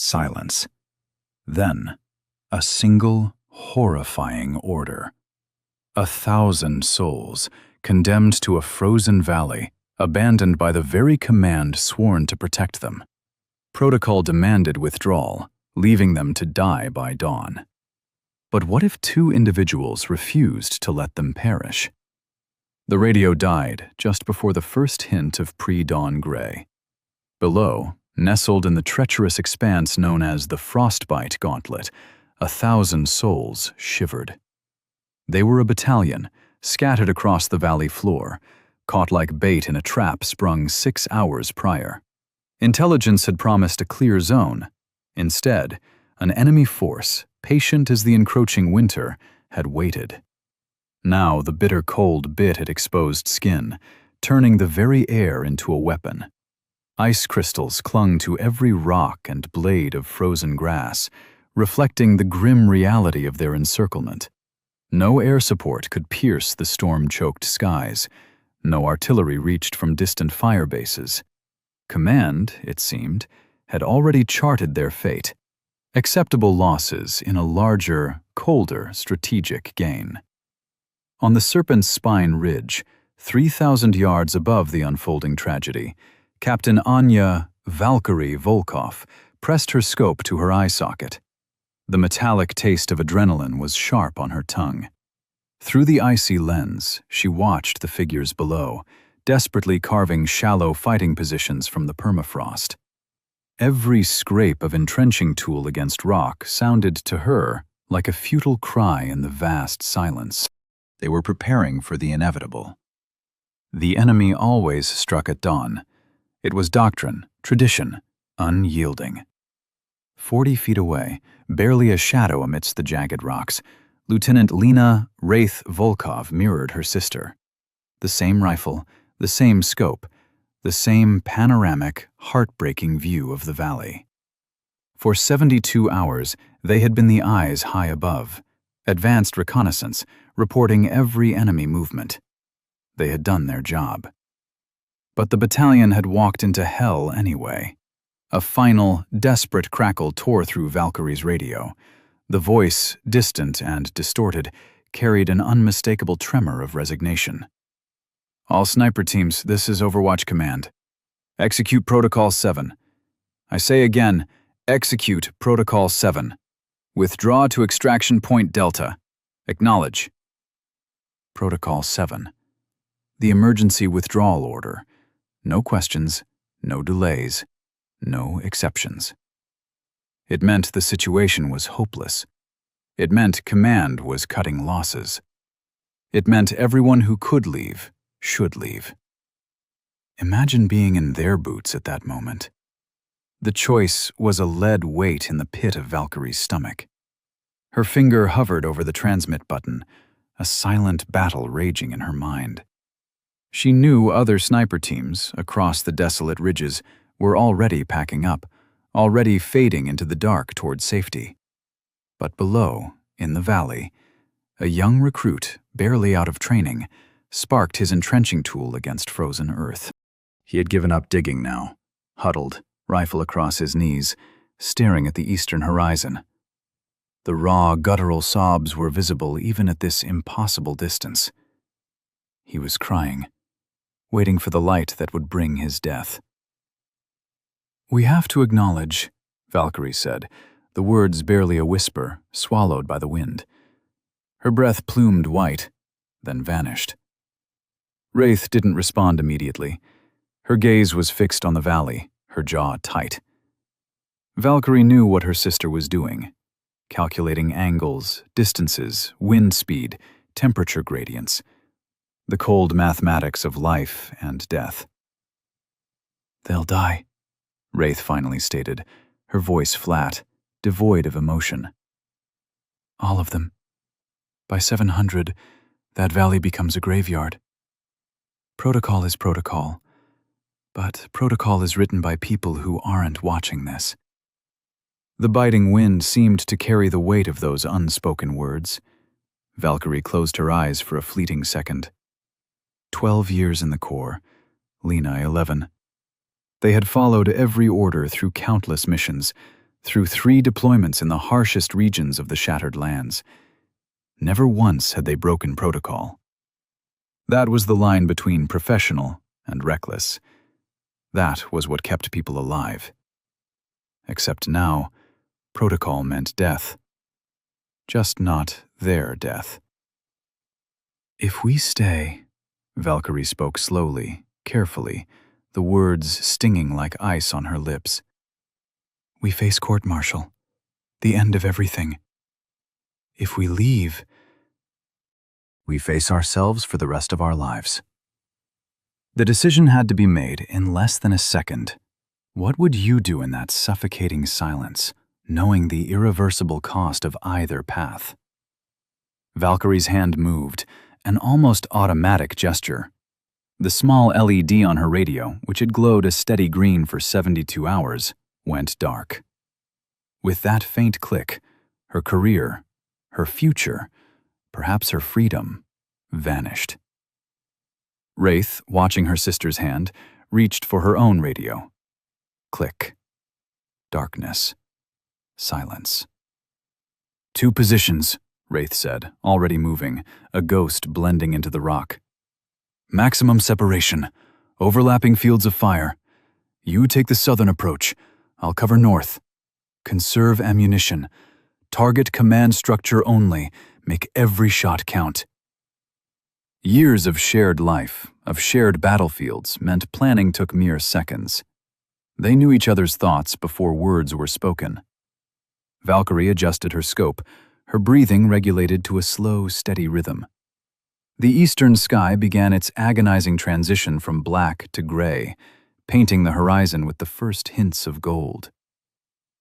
silence. Then, a single, horrifying order. 1,000 souls, condemned to a frozen valley, abandoned by the very command sworn to protect them. Protocol demanded withdrawal, leaving them to die by dawn. But what if 2 individuals refused to let them perish? The radio died just before the first hint of pre-dawn gray. Below, nestled in the treacherous expanse known as the Frostbite Gauntlet, 1,000 souls shivered. They were a battalion, scattered across the valley floor, caught like bait in a trap sprung 6 hours prior. Intelligence had promised a clear zone. Instead, an enemy force, patient as the encroaching winter, had waited. Now the bitter cold bit at exposed skin, turning the very air into a weapon. Ice crystals clung to every rock and blade of frozen grass, reflecting the grim reality of their encirclement. No air support could pierce the storm-choked skies. No artillery reached from distant fire bases. Command, it seemed, had already charted their fate. Acceptable losses in a larger, colder strategic gain. On the Serpent's Spine Ridge, 3,000 yards above the unfolding tragedy, Captain Anya Valkyrie Volkov pressed her scope to her eye socket. The metallic taste of adrenaline was sharp on her tongue. Through the icy lens, she watched the figures below, desperately carving shallow fighting positions from the permafrost. Every scrape of entrenching tool against rock sounded to her like a futile cry in the vast silence. They were preparing for the inevitable. The enemy always struck at dawn. It was doctrine, tradition, unyielding. 40 feet away, barely a shadow amidst the jagged rocks, Lieutenant Lena Wraith Volkov mirrored her sister. The same rifle, the same scope, the same panoramic, heartbreaking view of the valley. For 72 hours, they had been the eyes high above, advanced reconnaissance, reporting every enemy movement. They had done their job. But the battalion had walked into hell anyway. A final, desperate crackle tore through Valkyrie's radio. The voice, distant and distorted, carried an unmistakable tremor of resignation. "All sniper teams, this is Overwatch Command. Execute Protocol 7. I say again, execute Protocol 7. Withdraw to Extraction Point Delta. Acknowledge." Protocol 7. The emergency withdrawal order. No questions, no delays, no exceptions. It meant the situation was hopeless. It meant command was cutting losses. It meant everyone who could leave should leave. Imagine being in their boots at that moment. The choice was a lead weight in the pit of Valkyrie's stomach. Her finger hovered over the transmit button, a silent battle raging in her mind. She knew other sniper teams across the desolate ridges were already packing up, already fading into the dark toward safety. But below, in the valley, a young recruit, barely out of training, sparked his entrenching tool against frozen earth. He had given up digging now, huddled, rifle across his knees, staring at the eastern horizon. The raw, guttural sobs were visible even at this impossible distance. He was crying, waiting for the light that would bring his death. "We have to acknowledge," Valkyrie said, the words barely a whisper, swallowed by the wind. Her breath plumed white, then vanished. Wraith didn't respond immediately. Her gaze was fixed on the valley, her jaw tight. Valkyrie knew what her sister was doing, calculating angles, distances, wind speed, temperature gradients, the cold mathematics of life and death. "They'll die," Wraith finally stated, her voice flat, devoid of emotion. "All of them. By 700, that valley becomes a graveyard. Protocol is protocol, but protocol is written by people who aren't watching this." The biting wind seemed to carry the weight of those unspoken words. Valkyrie closed her eyes for a fleeting second. 12 years in the Corps, Lena 11. They had followed every order through countless missions, through 3 deployments in the harshest regions of the Shattered Lands. Never once had they broken protocol. That was the line between professional and reckless. That was what kept people alive. Except now, protocol meant death. Just not their death. "If we stay," Valkyrie spoke slowly, carefully, the words stinging like ice on her lips. "We face court-martial, the end of everything. If we leave, we face ourselves for the rest of our lives." The decision had to be made in less than a second. What would you do in that suffocating silence, knowing the irreversible cost of either path? Valkyrie's hand moved, an almost automatic gesture. The small LED on her radio, which had glowed a steady green for 72 hours, went dark. With that faint click, her career, her future, perhaps her freedom, vanished. Wraith, watching her sister's hand, reached for her own radio. Click. Darkness. Silence. "2 positions," Wraith said, already moving, a ghost blending into the rock. "Maximum separation. Overlapping fields of fire. You take the southern approach. I'll cover north. Conserve ammunition. Target command structure only. Make every shot count." Years of shared life, of shared battlefields, meant planning took mere seconds. They knew each other's thoughts before words were spoken. Valkyrie adjusted her scope, her breathing regulated to a slow, steady rhythm. The eastern sky began its agonizing transition from black to gray, painting the horizon with the first hints of gold.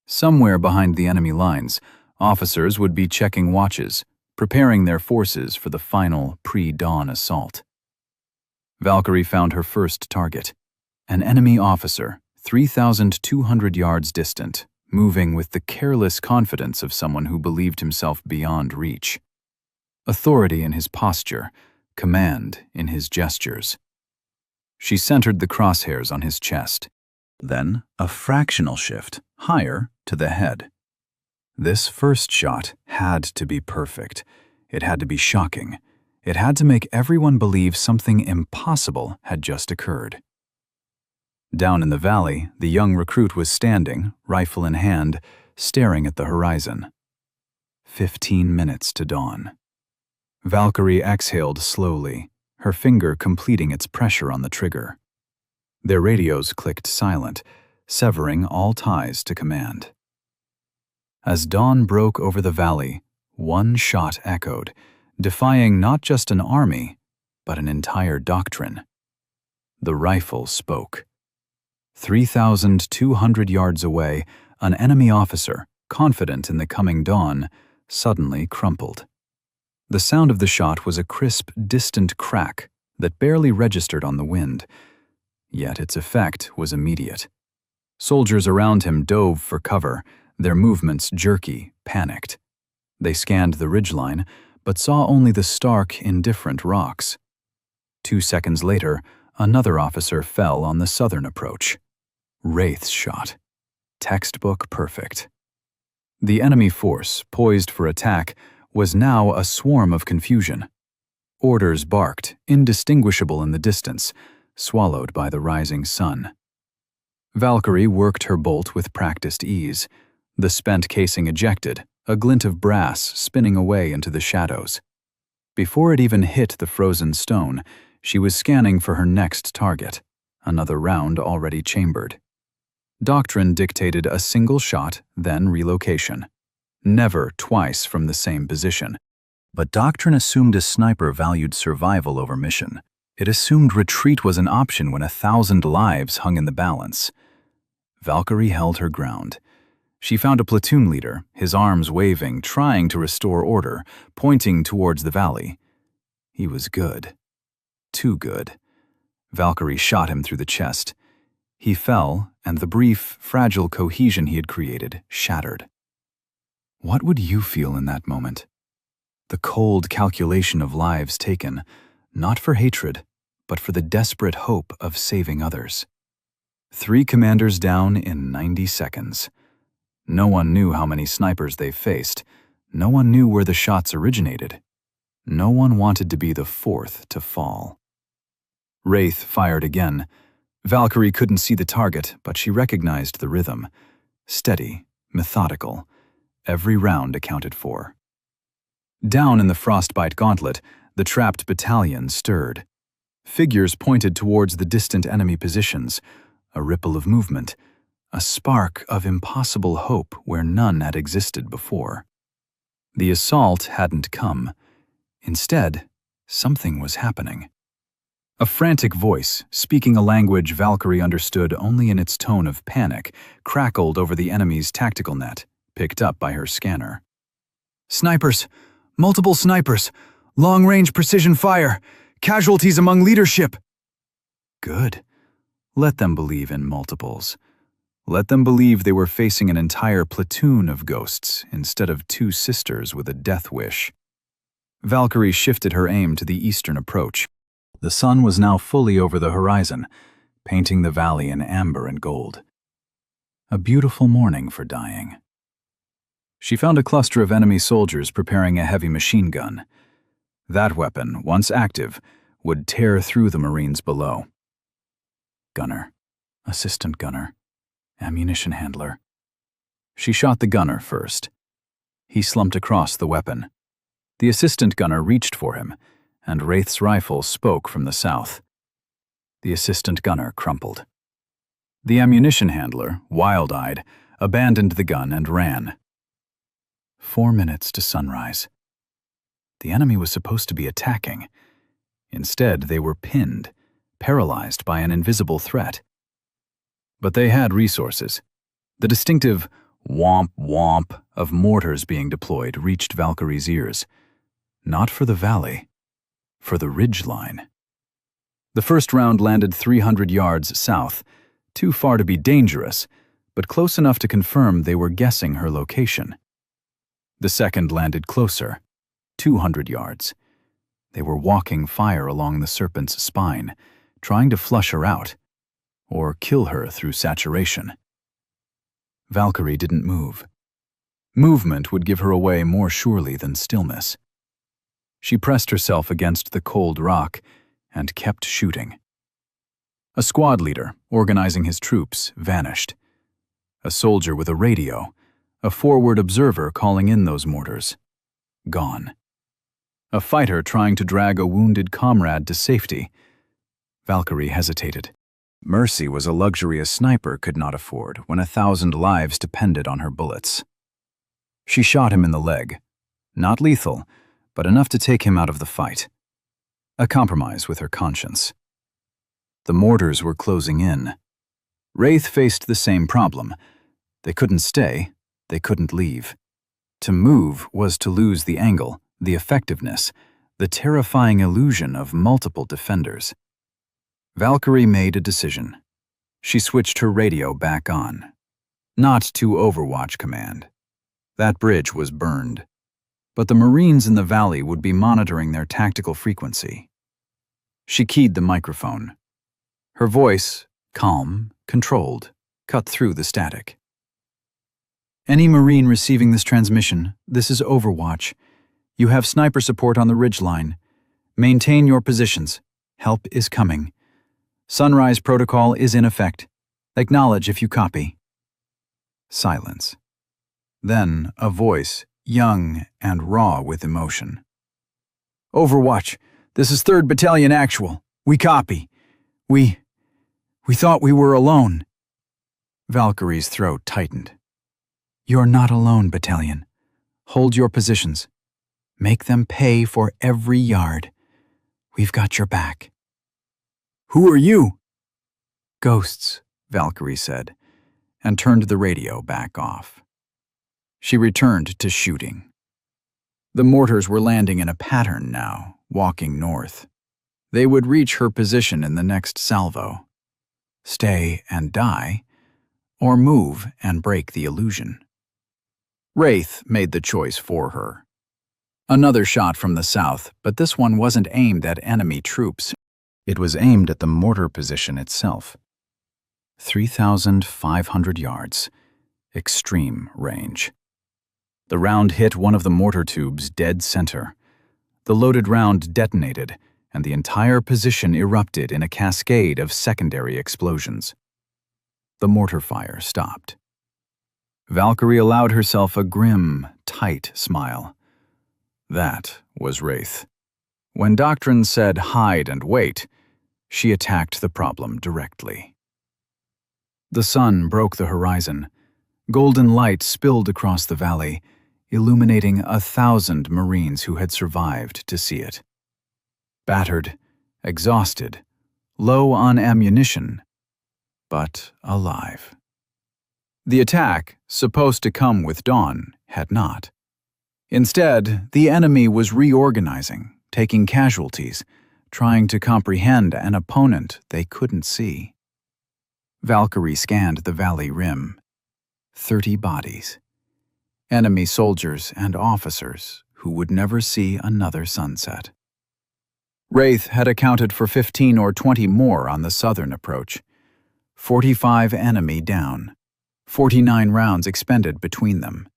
Somewhere behind the enemy lines, officers would be checking watches, preparing their forces for the final pre-dawn assault. Valkyrie found her first target, an enemy officer, 3,200 yards distant, moving with the careless confidence of someone who believed himself beyond reach. Authority in his posture, command in his gestures. She centered the crosshairs on his chest. Then, a fractional shift, higher, to the head. This first shot had to be perfect. It had to be shocking. It had to make everyone believe something impossible had just occurred. Down in the valley, the young recruit was standing, rifle in hand, staring at the horizon. 15 minutes to dawn. Valkyrie exhaled slowly, her finger completing its pressure on the trigger. Their radios clicked silent, severing all ties to command. As dawn broke over the valley, one shot echoed, defying not just an army, but an entire doctrine. The rifle spoke. 3,200 yards away, an enemy officer, confident in the coming dawn, suddenly crumpled. The sound of the shot was a crisp, distant crack that barely registered on the wind, yet its effect was immediate. Soldiers around him dove for cover, their movements jerky, panicked. They scanned the ridgeline, but saw only the stark, indifferent rocks. 2 seconds later, another officer fell on the southern approach. Wraith's shot. Textbook perfect. The enemy force, poised for attack, was now a swarm of confusion. Orders barked, indistinguishable in the distance, swallowed by the rising sun. Valkyrie worked her bolt with practiced ease. The spent casing ejected, a glint of brass spinning away into the shadows. Before it even hit the frozen stone, she was scanning for her next target, another round already chambered. Doctrine dictated a single shot, then relocation. Never twice from the same position. But doctrine assumed a sniper valued survival over mission. It assumed retreat was an option when 1,000 lives hung in the balance. Valkyrie held her ground. She found a platoon leader, his arms waving, trying to restore order, pointing towards the valley. He was good. Too good. Valkyrie shot him through the chest. He fell, and the brief, fragile cohesion he had created shattered. What would you feel in that moment? The cold calculation of lives taken, not for hatred, but for the desperate hope of saving others. 3 commanders down in 90 seconds. No one knew how many snipers they faced. No one knew where the shots originated. No one wanted to be the fourth to fall. Wraith fired again. Valkyrie couldn't see the target, but she recognized the rhythm. Steady, methodical. Every round accounted for. Down in the frostbite gauntlet, the trapped battalion stirred. Figures pointed towards the distant enemy positions, a ripple of movement, a spark of impossible hope where none had existed before. The assault hadn't come. Instead, something was happening. A frantic voice, speaking a language Valkyrie understood only in its tone of panic, crackled over the enemy's tactical net, picked up by her scanner. "Snipers! Multiple snipers! Long-range precision fire! Casualties among leadership!" Good. Let them believe in multiples. Let them believe they were facing an entire platoon of ghosts instead of two sisters with a death wish. Valkyrie shifted her aim to the eastern approach. The sun was now fully over the horizon, painting the valley in amber and gold. A beautiful morning for dying. She found a cluster of enemy soldiers preparing a heavy machine gun. That weapon, once active, would tear through the Marines below. Gunner, assistant gunner, ammunition handler. She shot the gunner first. He slumped across the weapon. The assistant gunner reached for him, and Wraith's rifle spoke from the south. The assistant gunner crumpled. The ammunition handler, wild-eyed, abandoned the gun and ran. 4 minutes to sunrise. The enemy was supposed to be attacking. Instead, they were pinned, paralyzed by an invisible threat. But they had resources. The distinctive womp womp of mortars being deployed reached Valkyrie's ears. Not for the valley, for the ridgeline. The first round landed 300 yards south, too far to be dangerous, but close enough to confirm they were guessing her location. The second landed closer, 200 yards. They were walking fire along the serpent's spine, trying to flush her out, or kill her through saturation. Valkyrie didn't move. Movement would give her away more surely than stillness. She pressed herself against the cold rock and kept shooting. A squad leader, organizing his troops, vanished. A soldier with a radio, a forward observer calling in those mortars, gone. A fighter trying to drag a wounded comrade to safety. Valkyrie hesitated. Mercy was a luxury a sniper could not afford when 1,000 lives depended on her bullets. She shot him in the leg. Not lethal, but enough to take him out of the fight. A compromise with her conscience. The mortars were closing in. Wraith faced the same problem. They couldn't stay, they couldn't leave. To move was to lose the angle, the effectiveness, the terrifying illusion of multiple defenders. Valkyrie made a decision. She switched her radio back on. Not to Overwatch command. That bridge was burned. But the Marines in the valley would be monitoring their tactical frequency. She keyed the microphone. Her voice, calm, controlled, cut through the static. "Any Marine receiving this transmission, this is Overwatch. You have sniper support on the ridgeline. Maintain your positions. Help is coming. Sunrise protocol is in effect. Acknowledge if you copy." Silence. Then a voice, young and raw with emotion. "Overwatch, this is 3rd Battalion Actual. We copy. We thought we were alone." Valkyrie's throat tightened. "You're not alone, Battalion. Hold your positions. Make them pay for every yard. We've got your back." "Who are you?" "Ghosts," Valkyrie said, and turned the radio back off. She returned to shooting. The mortars were landing in a pattern now, walking north. They would reach her position in the next salvo. Stay and die, or move and break the illusion. Wraith made the choice for her. Another shot from the south, but this one wasn't aimed at enemy troops. It was aimed at the mortar position itself. 3,500 yards. extreme range. The round hit one of the mortar tubes dead center. The loaded round detonated, and the entire position erupted in a cascade of secondary explosions. The mortar fire stopped. Valkyrie allowed herself a grim, tight smile. That was Wraith. When Doctrine said hide and wait, she attacked the problem directly. The sun broke the horizon. Golden light spilled across the valley, illuminating 1,000 Marines who had survived to see it. Battered, exhausted, low on ammunition, but alive. The attack, supposed to come with dawn, had not. Instead, the enemy was reorganizing, taking casualties, trying to comprehend an opponent they couldn't see. Valkyrie scanned the valley rim. 30 bodies. Enemy soldiers and officers who would never see another sunset. Wraith had accounted for 15 or 20 more on the southern approach. 45 enemy down. 49 rounds expended between them.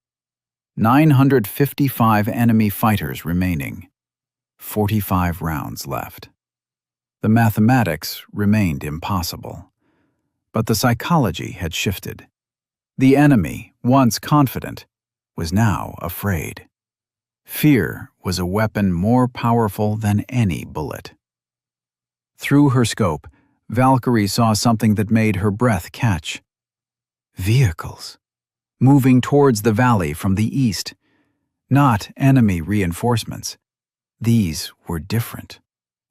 955 enemy fighters remaining. 45 rounds left. The mathematics remained impossible. But the psychology had shifted. The enemy, once confident, was now afraid. Fear was a weapon more powerful than any bullet. Through her scope, Valkyrie saw something that made her breath catch. Vehicles, moving towards the valley from the east. Not enemy reinforcements. These were different,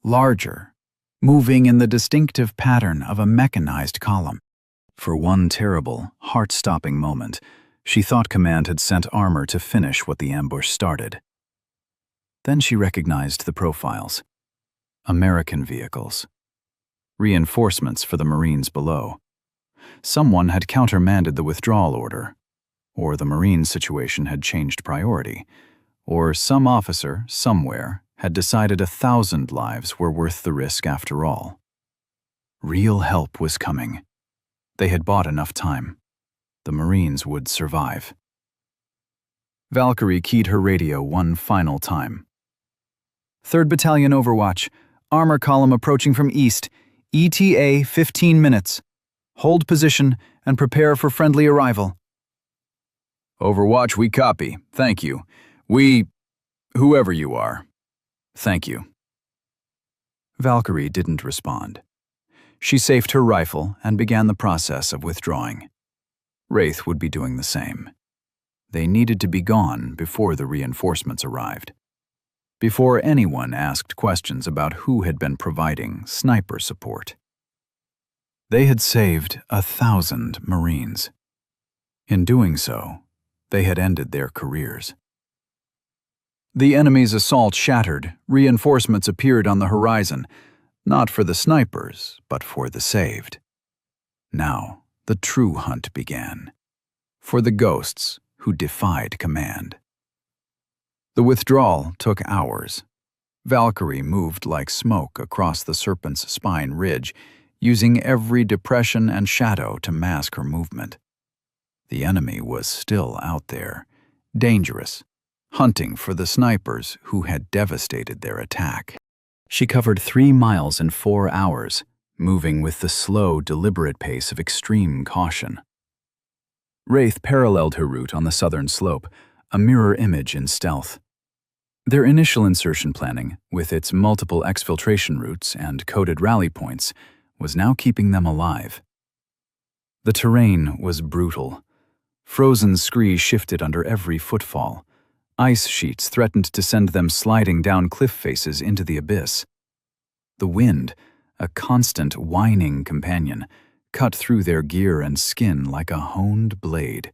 larger, moving in the distinctive pattern of a mechanized column. For one terrible, heart-stopping moment, she thought Command had sent armor to finish what the ambush started. Then she recognized the profiles. American vehicles. Reinforcements for the Marines below. Someone had countermanded the withdrawal order, or the Marine situation had changed priority, or some officer, somewhere, had decided 1,000 lives were worth the risk after all. Real help was coming. They had bought enough time. The Marines would survive. Valkyrie keyed her radio one final time. 3rd Battalion Overwatch. Armor column approaching from east. ETA 15 minutes. Hold position and prepare for friendly arrival. Overwatch, we copy. Thank you. Whoever you are. Thank you. Valkyrie didn't respond. She safed her rifle and began the process of withdrawing. Wraith would be doing the same. They needed to be gone before the reinforcements arrived. Before anyone asked questions about who had been providing sniper support. They had saved 1,000 Marines. In doing so, they had ended their careers. The enemy's assault shattered, reinforcements appeared on the horizon, not for the snipers, but for the saved. Now, the true hunt began, for the ghosts who defied command. The withdrawal took hours. Valkyrie moved like smoke across the Serpent's Spine ridge, using every depression and shadow to mask her movement. The enemy was still out there, dangerous, hunting for the snipers who had devastated their attack. She covered 3 miles in 4 hours, moving with the slow, deliberate pace of extreme caution. Wraith paralleled her route on the southern slope, a mirror image in stealth. Their initial insertion planning, with its multiple exfiltration routes and coded rally points, was now keeping them alive. The terrain was brutal. Frozen scree shifted under every footfall. Ice sheets threatened to send them sliding down cliff faces into the abyss. The wind, a constant whining companion, cut through their gear and skin like a honed blade.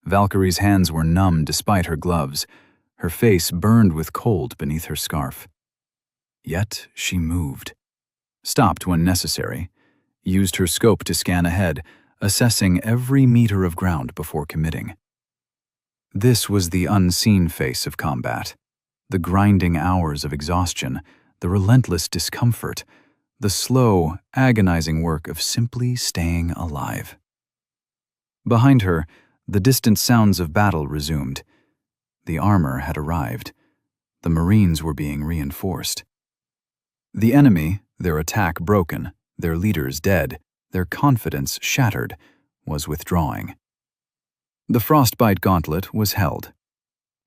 Valkyrie's hands were numb despite her gloves. Her face burned with cold beneath her scarf. Yet she moved. Stopped when necessary, used her scope to scan ahead, assessing every meter of ground before committing. This was the unseen face of combat, the grinding hours of exhaustion, the relentless discomfort, the slow, agonizing work of simply staying alive. Behind her, the distant sounds of battle resumed. The armor had arrived. The Marines were being reinforced. The enemy, their attack broken, their leaders dead, their confidence shattered, was withdrawing. The frostbite gauntlet was held.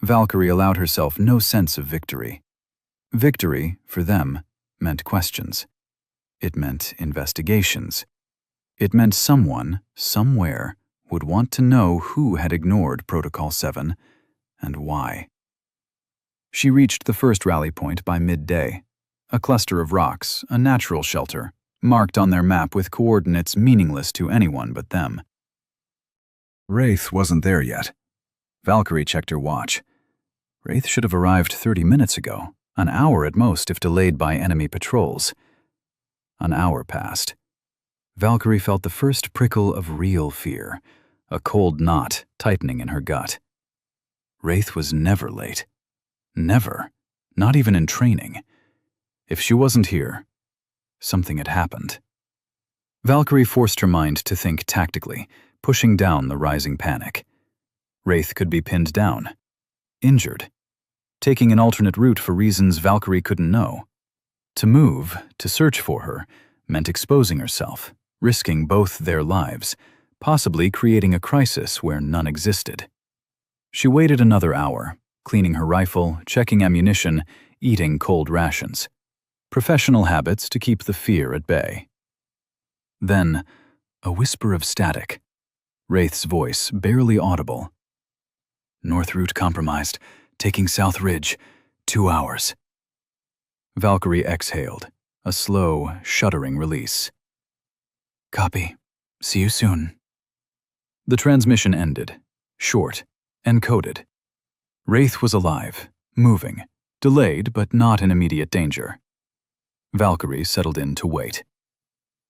Valkyrie allowed herself no sense of victory. Victory, for them, meant questions. It meant investigations. It meant someone, somewhere, would want to know who had ignored Protocol 7 and why. She reached the first rally point by midday, a cluster of rocks, a natural shelter, marked on their map with coordinates meaningless to anyone but them. Wraith wasn't there yet. Valkyrie checked her watch. Wraith should have arrived 30 minutes ago, an hour at most if delayed by enemy patrols. An hour passed. Valkyrie felt the first prickle of real fear, a cold knot tightening in her gut. Wraith was never late. Never. Not even in training. If she wasn't here, something had happened. Valkyrie forced her mind to think tactically, pushing down the rising panic. Wraith could be pinned down, injured, taking an alternate route for reasons Valkyrie couldn't know. To move, to search for her, meant exposing herself, risking both their lives, possibly creating a crisis where none existed. She waited another hour, cleaning her rifle, checking ammunition, eating cold rations. Professional habits to keep the fear at bay. Then, a whisper of static. Wraith's voice, barely audible. North route compromised, taking South Ridge, 2 hours. Valkyrie exhaled, a slow, shuddering release. Copy. See you soon. The transmission ended, short, encoded. Wraith was alive, moving, delayed but not in immediate danger. Valkyrie settled in to wait.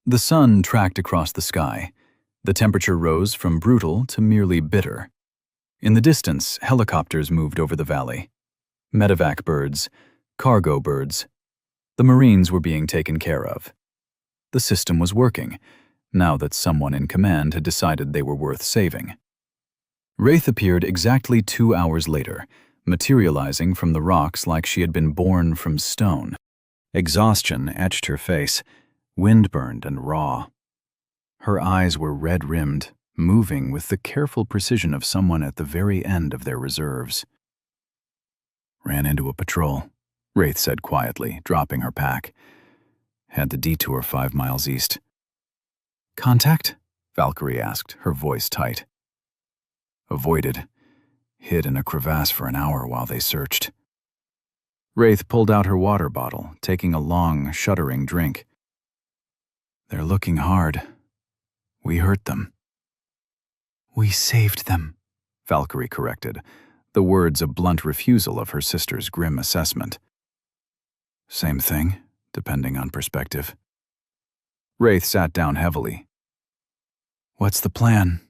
The sun tracked across the sky. The temperature rose from brutal to merely bitter. In the distance, helicopters moved over the valley. Medevac birds, cargo birds. The Marines were being taken care of. The system was working, now that someone in command had decided they were worth saving. Wraith appeared exactly 2 hours later, materializing from the rocks like she had been born from stone. Exhaustion etched her face, wind-burned and raw. Her eyes were red-rimmed, moving with the careful precision of someone at the very end of their reserves. Ran into a patrol, Wraith said quietly, dropping her pack. Had to detour 5 miles east. Contact? Valkyrie asked, her voice tight. Avoided. Hid in a crevasse for an hour while they searched. Wraith pulled out her water bottle, taking a long, shuddering drink. They're looking hard. We hurt them. We saved them, Valkyrie corrected, the words a blunt refusal of her sister's grim assessment. Same thing, depending on perspective. Wraith sat down heavily. What's the plan?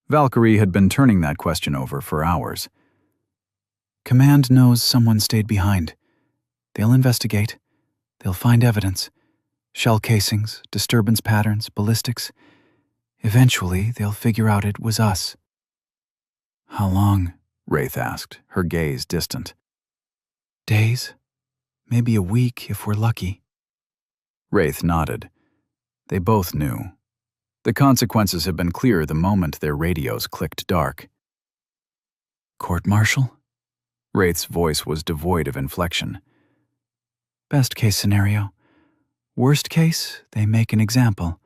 Valkyrie had been turning that question over for hours. Command knows someone stayed behind. They'll investigate. They'll find evidence. Shell casings, disturbance patterns, ballistics. Eventually, they'll figure out it was us. How long? Wraith asked, her gaze distant. Days. Maybe a week if we're lucky. Wraith nodded. They both knew. The consequences had been clear the moment their radios clicked dark. Court-martial? Wraith's voice was devoid of inflection. Best case scenario. Worst case, they make an example.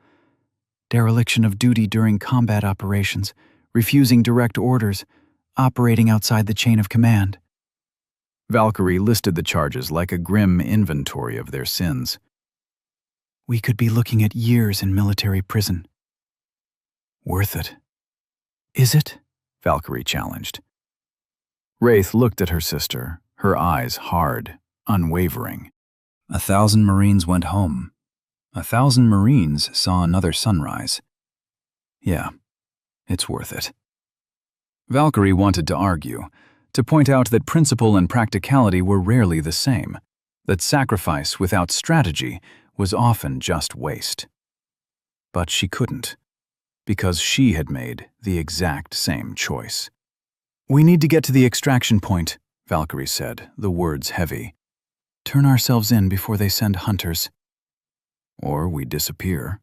Dereliction of duty during combat operations, refusing direct orders, operating outside the chain of command. Valkyrie listed the charges like a grim inventory of their sins. We could be looking at years in military prison. Worth it. Is it? Valkyrie challenged. Wraith looked at her sister, her eyes hard, unwavering. 1,000 Marines went home. 1,000 Marines saw another sunrise. Yeah, it's worth it. Valkyrie wanted to argue, to point out that principle and practicality were rarely the same, that sacrifice without strategy was often just waste. But she couldn't. because she had made the exact same choice. "We need to get to the extraction point," Valkyrie said, the words heavy. "Turn ourselves in before they send hunters." "Or we disappear."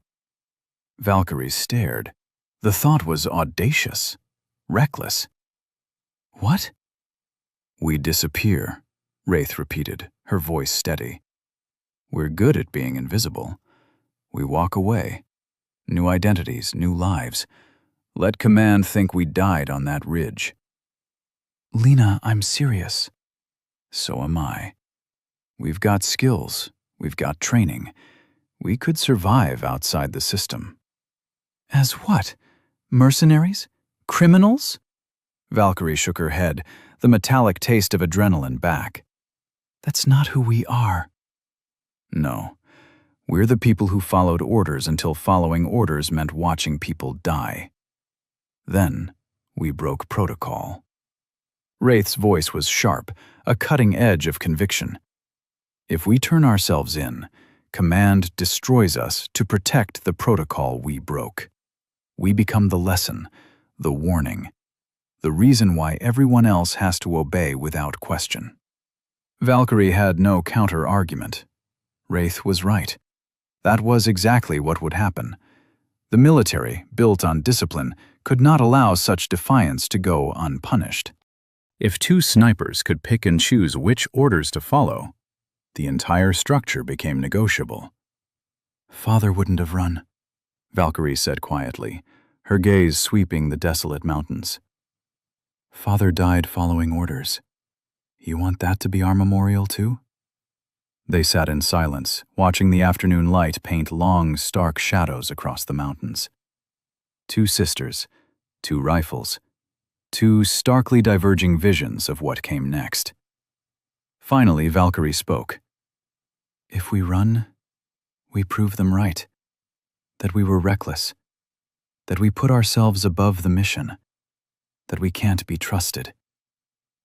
Valkyrie stared. The thought was audacious, reckless. "What?" "We disappear," Wraith repeated, her voice steady. "We're good at being invisible. We walk away. New identities, new lives. Let Command think we died on that ridge." "Lena, I'm serious." "So am I. We've got skills. We've got training. We could survive outside the system." "As what? Mercenaries? Criminals?" Valkyrie shook her head, the metallic taste of adrenaline back. "That's not who we are." "No. We're the people who followed orders until following orders meant watching people die. Then we broke protocol." Wraith's voice was sharp, a cutting edge of conviction. "If we turn ourselves in, Command destroys us to protect the protocol we broke. We become the lesson, the warning, the reason why everyone else has to obey without question." Valkyrie had no counter-argument. Wraith was right. That was exactly what would happen. The military, built on discipline, could not allow such defiance to go unpunished. If two snipers could pick and choose which orders to follow, the entire structure became negotiable. "Father wouldn't have run," Valkyrie said quietly, her gaze sweeping the desolate mountains. "Father died following orders. You want that to be our memorial too?" They sat in silence, watching the afternoon light paint long, stark shadows across the mountains. Two sisters, two rifles, two starkly diverging visions of what came next. Finally, Valkyrie spoke. "If we run, we prove them right. That we were reckless. That we put ourselves above the mission. That we can't be trusted.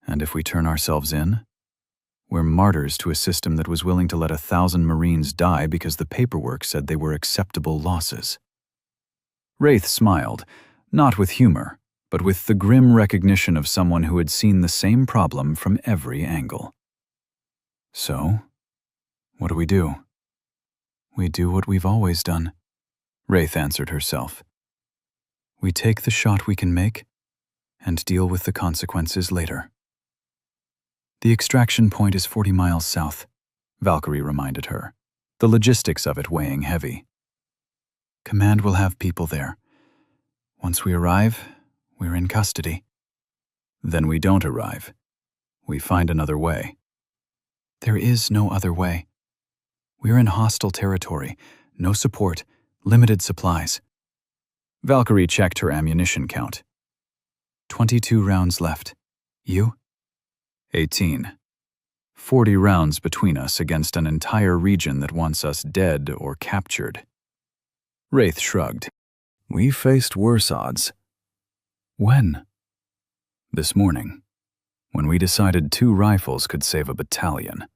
And if we turn ourselves in, we're martyrs to a system that was willing to let 1,000 Marines die because the paperwork said they were acceptable losses." Wraith smiled, not with humor, but with the grim recognition of someone who had seen the same problem from every angle. "So, what do we do?" "We do what we've always done," Wraith answered herself. "We take the shot we can make and deal with the consequences later." "The extraction point is 40 miles south," Valkyrie reminded her, the logistics of it weighing heavy. "Command will have people there. Once we arrive, we're in custody." "Then we don't arrive. We find another way." "There is no other way. We're in hostile territory, no support, limited supplies." Valkyrie checked her ammunition count. 22 rounds left. You? 18. 40 rounds between us against an entire region that wants us dead or captured. Wraith shrugged. "We faced worse odds." "When?" "This morning, when we decided 2 rifles could save a battalion."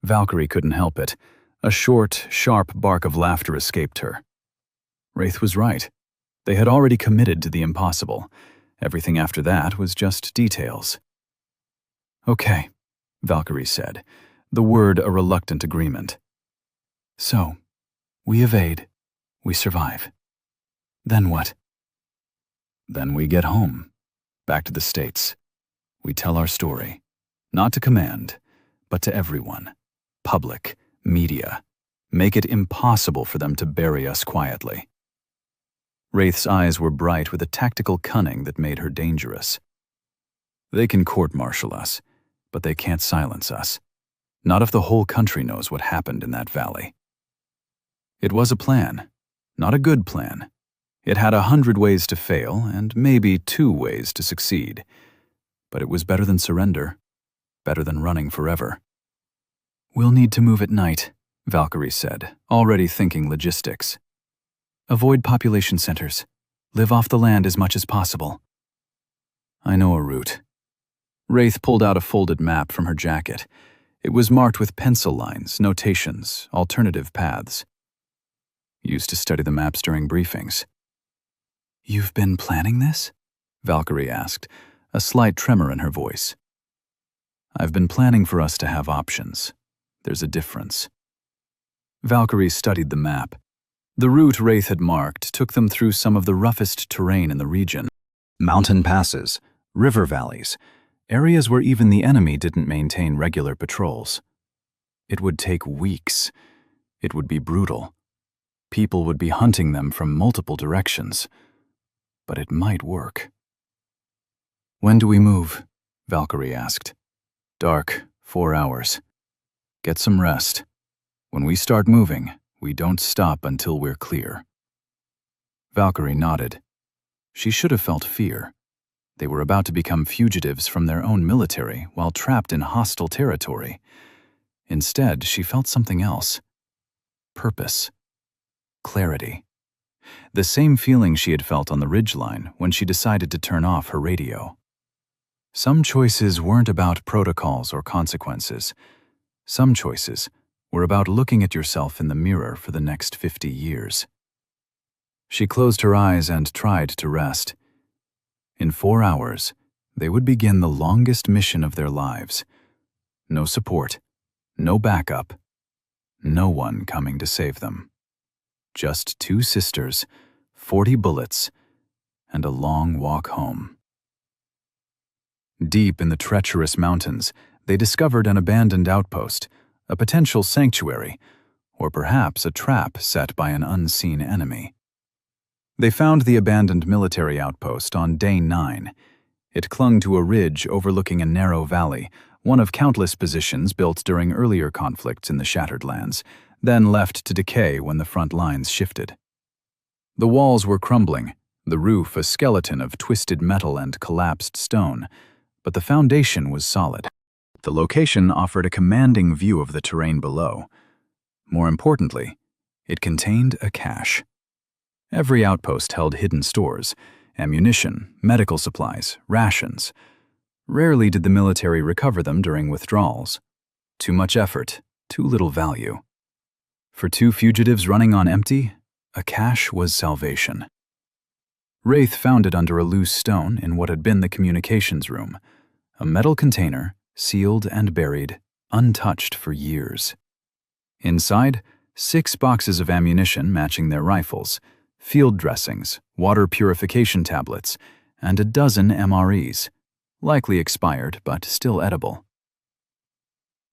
Valkyrie couldn't help it. A short, sharp bark of laughter escaped her. Wraith was right. They had already committed to the impossible. Everything after that was just details. "Okay," Valkyrie said, the word a reluctant agreement. "So, we evade, we survive. Then what?" "Then we get home, back to the States. We tell our story, not to Command, but to everyone, public, media. Make it impossible for them to bury us quietly." Wraith's eyes were bright with a tactical cunning that made her dangerous. "They can court-martial us, but they can't silence us. Not if the whole country knows what happened in that valley." It was a plan, not a good plan. It had 100 ways to fail and maybe 2 ways to succeed. But it was better than surrender, better than running forever. "We'll need to move at night," Valkyrie said, already thinking logistics. "Avoid population centers. Live off the land as much as possible." "I know a route." Wraith pulled out a folded map from her jacket. It was marked with pencil lines, notations, alternative paths. Used to study the maps during briefings. "You've been planning this?" Valkyrie asked, a slight tremor in her voice. "I've been planning for us to have options. There's a difference." Valkyrie studied the map. The route Wraith had marked took them through some of the roughest terrain in the region. Mountain passes, river valleys, areas where even the enemy didn't maintain regular patrols. It would take weeks. It would be brutal. People would be hunting them from multiple directions. But it might work. "When do we move?" Valkyrie asked. "Dark, 4 hours. Get some rest. When we start moving, we don't stop until we're clear." Valkyrie nodded. She should have felt fear. They were about to become fugitives from their own military while trapped in hostile territory. Instead, she felt something else. Purpose. Clarity. The same feeling she had felt on the ridgeline when she decided to turn off her radio. Some choices weren't about protocols or consequences. Some choices were about looking at yourself in the mirror for the next 50 years. She closed her eyes and tried to rest. In 4 hours, they would begin the longest mission of their lives. No support, no backup, no one coming to save them. Just 2 sisters, 40 bullets, and a long walk home. Deep in the treacherous mountains, they discovered an abandoned outpost, a potential sanctuary, or perhaps a trap set by an unseen enemy. They found the abandoned military outpost on day 9. It clung to a ridge overlooking a narrow valley, one of countless positions built during earlier conflicts in the Shattered Lands, then left to decay when the front lines shifted. The walls were crumbling, the roof a skeleton of twisted metal and collapsed stone, but the foundation was solid. The location offered a commanding view of the terrain below. More importantly, it contained a cache. Every outpost held hidden stores, ammunition, medical supplies, rations. Rarely did the military recover them during withdrawals. Too much effort, too little value. For 2 fugitives running on empty, a cache was salvation. Wraith found it under a loose stone in what had been the communications room, a metal container, sealed and buried, untouched for years. Inside, 6 boxes of ammunition matching their rifles, field dressings, water purification tablets, and a dozen MREs, likely expired but still edible.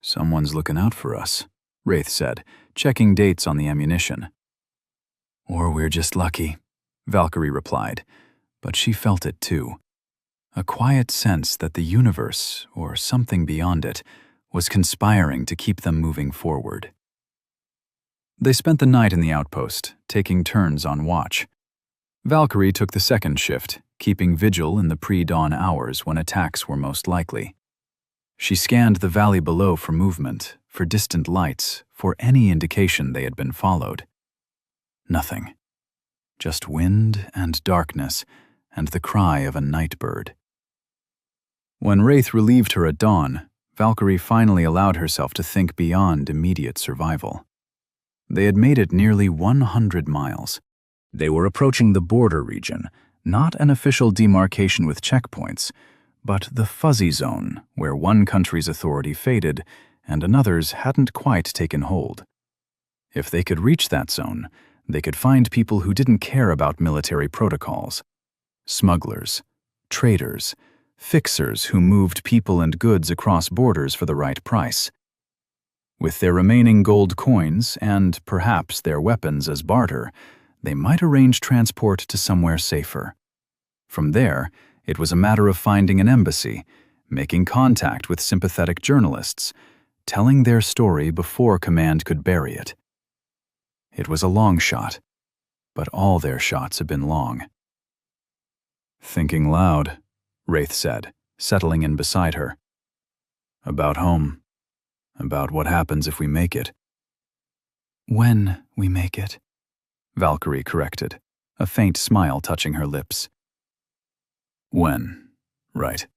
"Someone's looking out for us," Wraith said, checking dates on the ammunition. "Or we're just lucky," Valkyrie replied, but she felt it too. A quiet sense that the universe, or something beyond it, was conspiring to keep them moving forward. They spent the night in the outpost, taking turns on watch. Valkyrie took the second shift, keeping vigil in the pre-dawn hours when attacks were most likely. She scanned the valley below for movement, for distant lights, for any indication they had been followed. Nothing. Just wind and darkness, and the cry of a night bird. When Wraith relieved her at dawn, Valkyrie finally allowed herself to think beyond immediate survival. They had made it nearly 100 miles. They were approaching the border region, not an official demarcation with checkpoints, but the fuzzy zone where one country's authority faded and another's hadn't quite taken hold. If they could reach that zone, they could find people who didn't care about military protocols. Smugglers, traders, fixers who moved people and goods across borders for the right price. With their remaining gold coins and perhaps their weapons as barter, they might arrange transport to somewhere safer. From there, it was a matter of finding an embassy, making contact with sympathetic journalists, telling their story before command could bury it. It was a long shot, but all their shots had been long. "Thinking loud," Wraith said, settling in beside her. "About home. About what happens if we make it." "When we make it," Valkyrie corrected, a faint smile touching her lips. "When, right.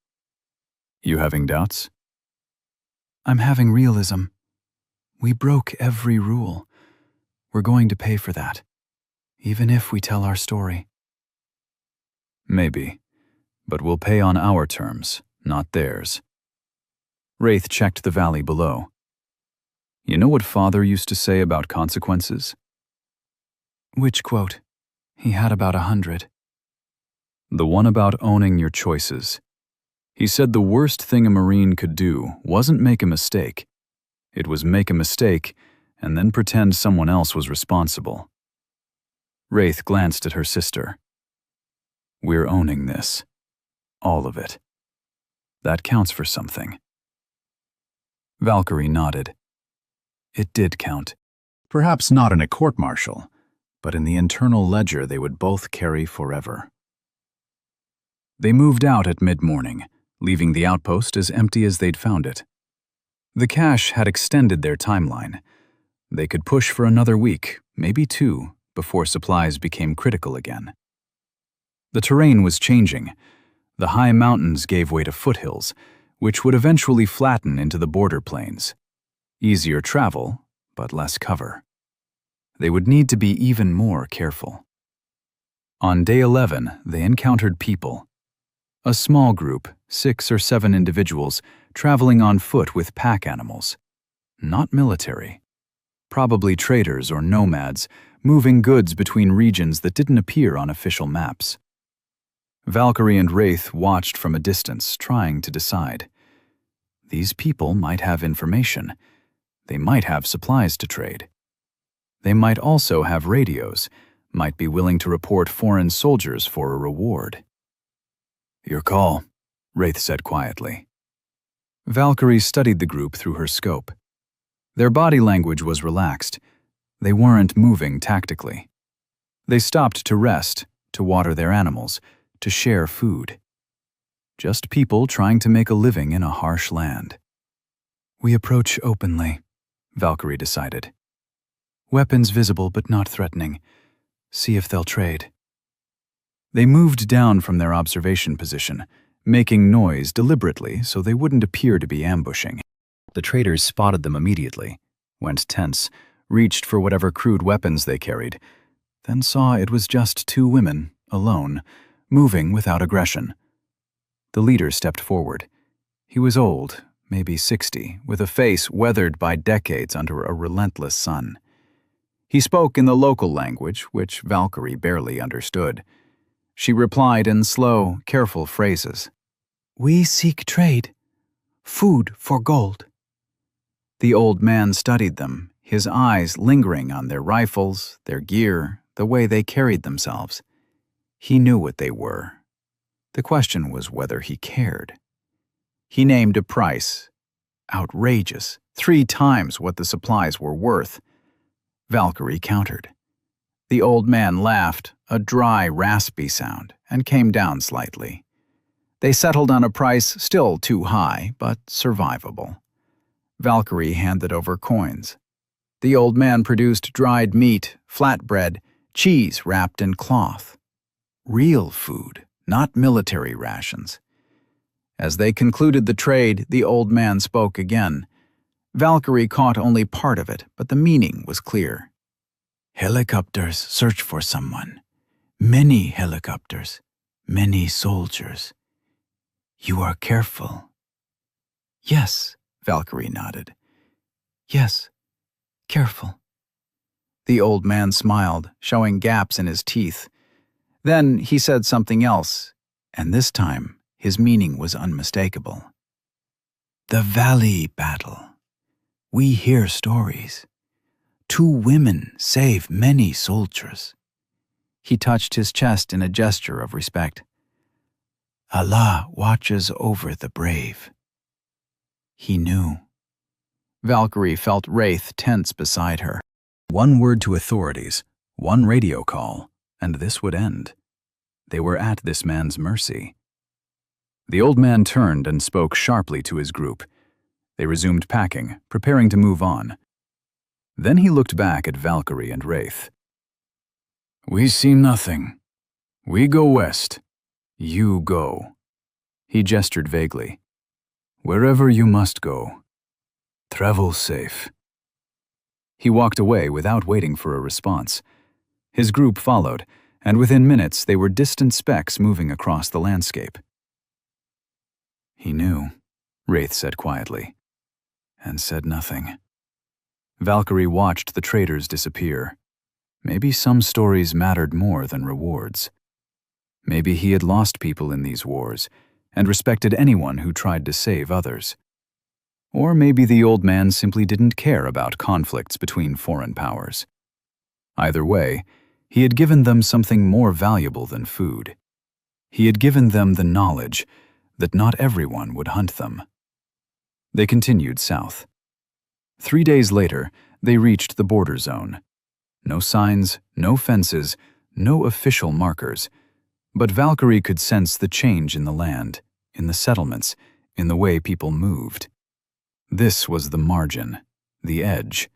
You having doubts?" "I'm having realism. We broke every rule. We're going to pay for that, even if we tell our story." Maybe, but we'll pay on our terms, not theirs. Wraith checked the valley below. You know what Father used to say about consequences? Which quote? He had about 100. The one about owning your choices. He said the worst thing a Marine could do wasn't make a mistake. It was make a mistake and then pretend someone else was responsible. Wraith glanced at her sister. We're owning this. All of it. That counts for something. Valkyrie nodded. It did count. Perhaps not in a court-martial, but in the internal ledger they would both carry forever. They moved out at mid-morning, leaving the outpost as empty as they'd found it. The cache had extended their timeline. They could push for another week, maybe 2, before supplies became critical again. The terrain was changing. The high mountains gave way to foothills, which would eventually flatten into the border plains. Easier travel, but less cover. They would need to be even more careful. On day 11, they encountered people. A small group, 6 or 7 individuals, traveling on foot with pack animals. Not military. Probably traders or nomads, moving goods between regions that didn't appear on official maps. Valkyrie and Wraith watched from a distance, trying to decide. These people might have information. They might have supplies to trade. They might also have radios, might be willing to report foreign soldiers for a reward. Your call, Wraith said quietly. Valkyrie studied the group through her scope. Their body language was relaxed. They weren't moving tactically. They stopped to rest, to water their animals, to share food. Just people trying to make a living in a harsh land. We approach openly, Valkyrie decided. Weapons visible but not threatening. See if they'll trade. They moved down from their observation position, making noise deliberately so they wouldn't appear to be ambushing. The traders spotted them immediately, went tense, reached for whatever crude weapons they carried, then saw it was just 2 women, alone, moving without aggression. The leader stepped forward. He was old, maybe 60, with a face weathered by decades under a relentless sun. He spoke in the local language, which Valkyrie barely understood. She replied in slow, careful phrases. We seek trade. Food for gold. The old man studied them, his eyes lingering on their rifles, their gear, the way they carried themselves. He knew what they were. The question was whether he cared. He named a price. Outrageous, 3 times what the supplies were worth. Valkyrie countered. The old man laughed, a dry, raspy sound, and came down slightly. They settled on a price still too high, but survivable. Valkyrie handed over coins. The old man produced dried meat, flatbread, cheese wrapped in cloth. Real food, not military rations. As they concluded the trade, the old man spoke again. Valkyrie caught only part of it, but the meaning was clear. Helicopters search for someone. Many helicopters, many soldiers. You are careful. Yes, Valkyrie nodded. Yes, careful. The old man smiled, showing gaps in his teeth. Then he said something else, and this time his meaning was unmistakable. The valley battle. We hear stories. 2 women save many soldiers. He touched his chest in a gesture of respect. Allah watches over the brave. He knew. Valkyrie felt Wraith tense beside her. 1 word to authorities, 1 radio call, and this would end. They were at this man's mercy. The old man turned and spoke sharply to his group. They resumed packing, preparing to move on. Then he looked back at Valkyrie and Wraith. We see nothing. We go west. You go. He gestured vaguely. Wherever you must go. Travel safe. He walked away without waiting for a response. His group followed, and within minutes they were distant specks moving across the landscape. He knew, Wraith said quietly, and said nothing. Valkyrie watched the traders disappear. Maybe some stories mattered more than rewards. Maybe he had lost people in these wars and respected anyone who tried to save others. Or maybe the old man simply didn't care about conflicts between foreign powers. Either way, he had given them something more valuable than food. He had given them the knowledge that not everyone would hunt them. They continued south. 3 days later, they reached the border zone. No signs, no fences, no official markers. But Valkyrie could sense the change in the land, in the settlements, in the way people moved. This was the margin, the edge,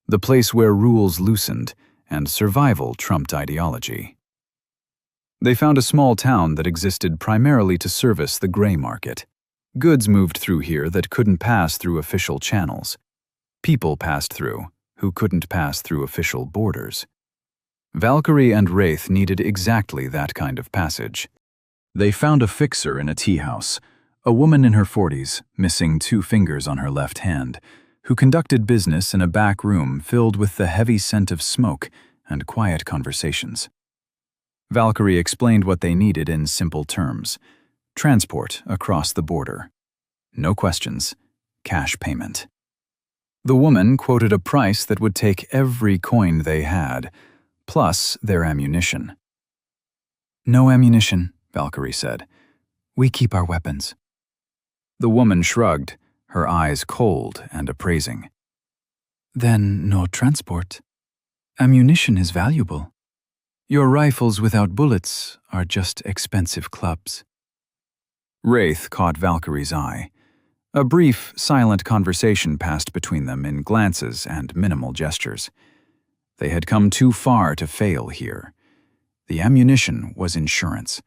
the place where rules loosened and survival trumped ideology. They found a small town that existed primarily to service the gray market. Goods moved through here that couldn't pass through official channels. People passed through who couldn't pass through official borders. Valkyrie and Wraith needed exactly that kind of passage. They found a fixer in a tea house, a woman in her 40s, missing 2 fingers on her left hand, who conducted business in a back room filled with the heavy scent of smoke and quiet conversations. Valkyrie explained what they needed in simple terms: transport across the border. No questions, cash payment. The woman quoted a price that would take every coin they had, plus their ammunition. "No ammunition," Valkyrie said. "We keep our weapons." The woman shrugged, her eyes cold and appraising. "Then no transport. Ammunition is valuable. Your rifles without bullets are just expensive clubs." Wraith caught Valkyrie's eye. A brief, silent conversation passed between them in glances and minimal gestures. They had come too far to fail here. The ammunition was insurance,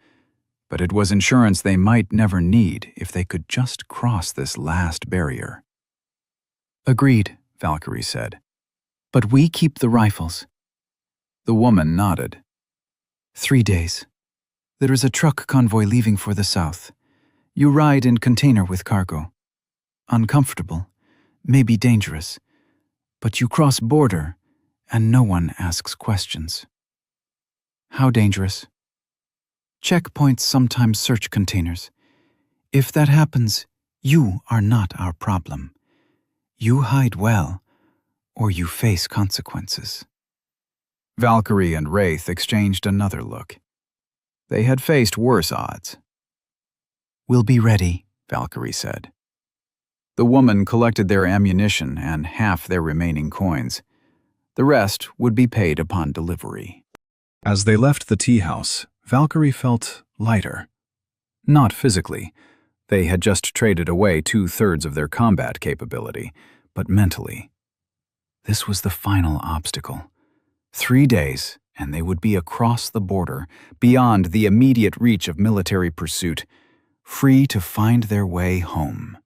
but it was insurance they might never need if they could just cross this last barrier. "Agreed," Valkyrie said. "But we keep the rifles." The woman nodded. 3 days. There is a truck convoy leaving for the south. You ride in container with cargo. Uncomfortable, maybe dangerous, but you cross border and no one asks questions. How dangerous? Checkpoints sometimes search containers. If that happens, you are not our problem. You hide well, or you face consequences. Valkyrie and Wraith exchanged another look. They had faced worse odds. "We'll be ready," Valkyrie said. The woman collected their ammunition and half their remaining coins. The rest would be paid upon delivery. As they left the tea house, Valkyrie felt lighter. Not physically. They had just traded away 2/3 of their combat capability, but mentally. This was the final obstacle. 3 days, and they would be across the border, beyond the immediate reach of military pursuit, free to find their way home.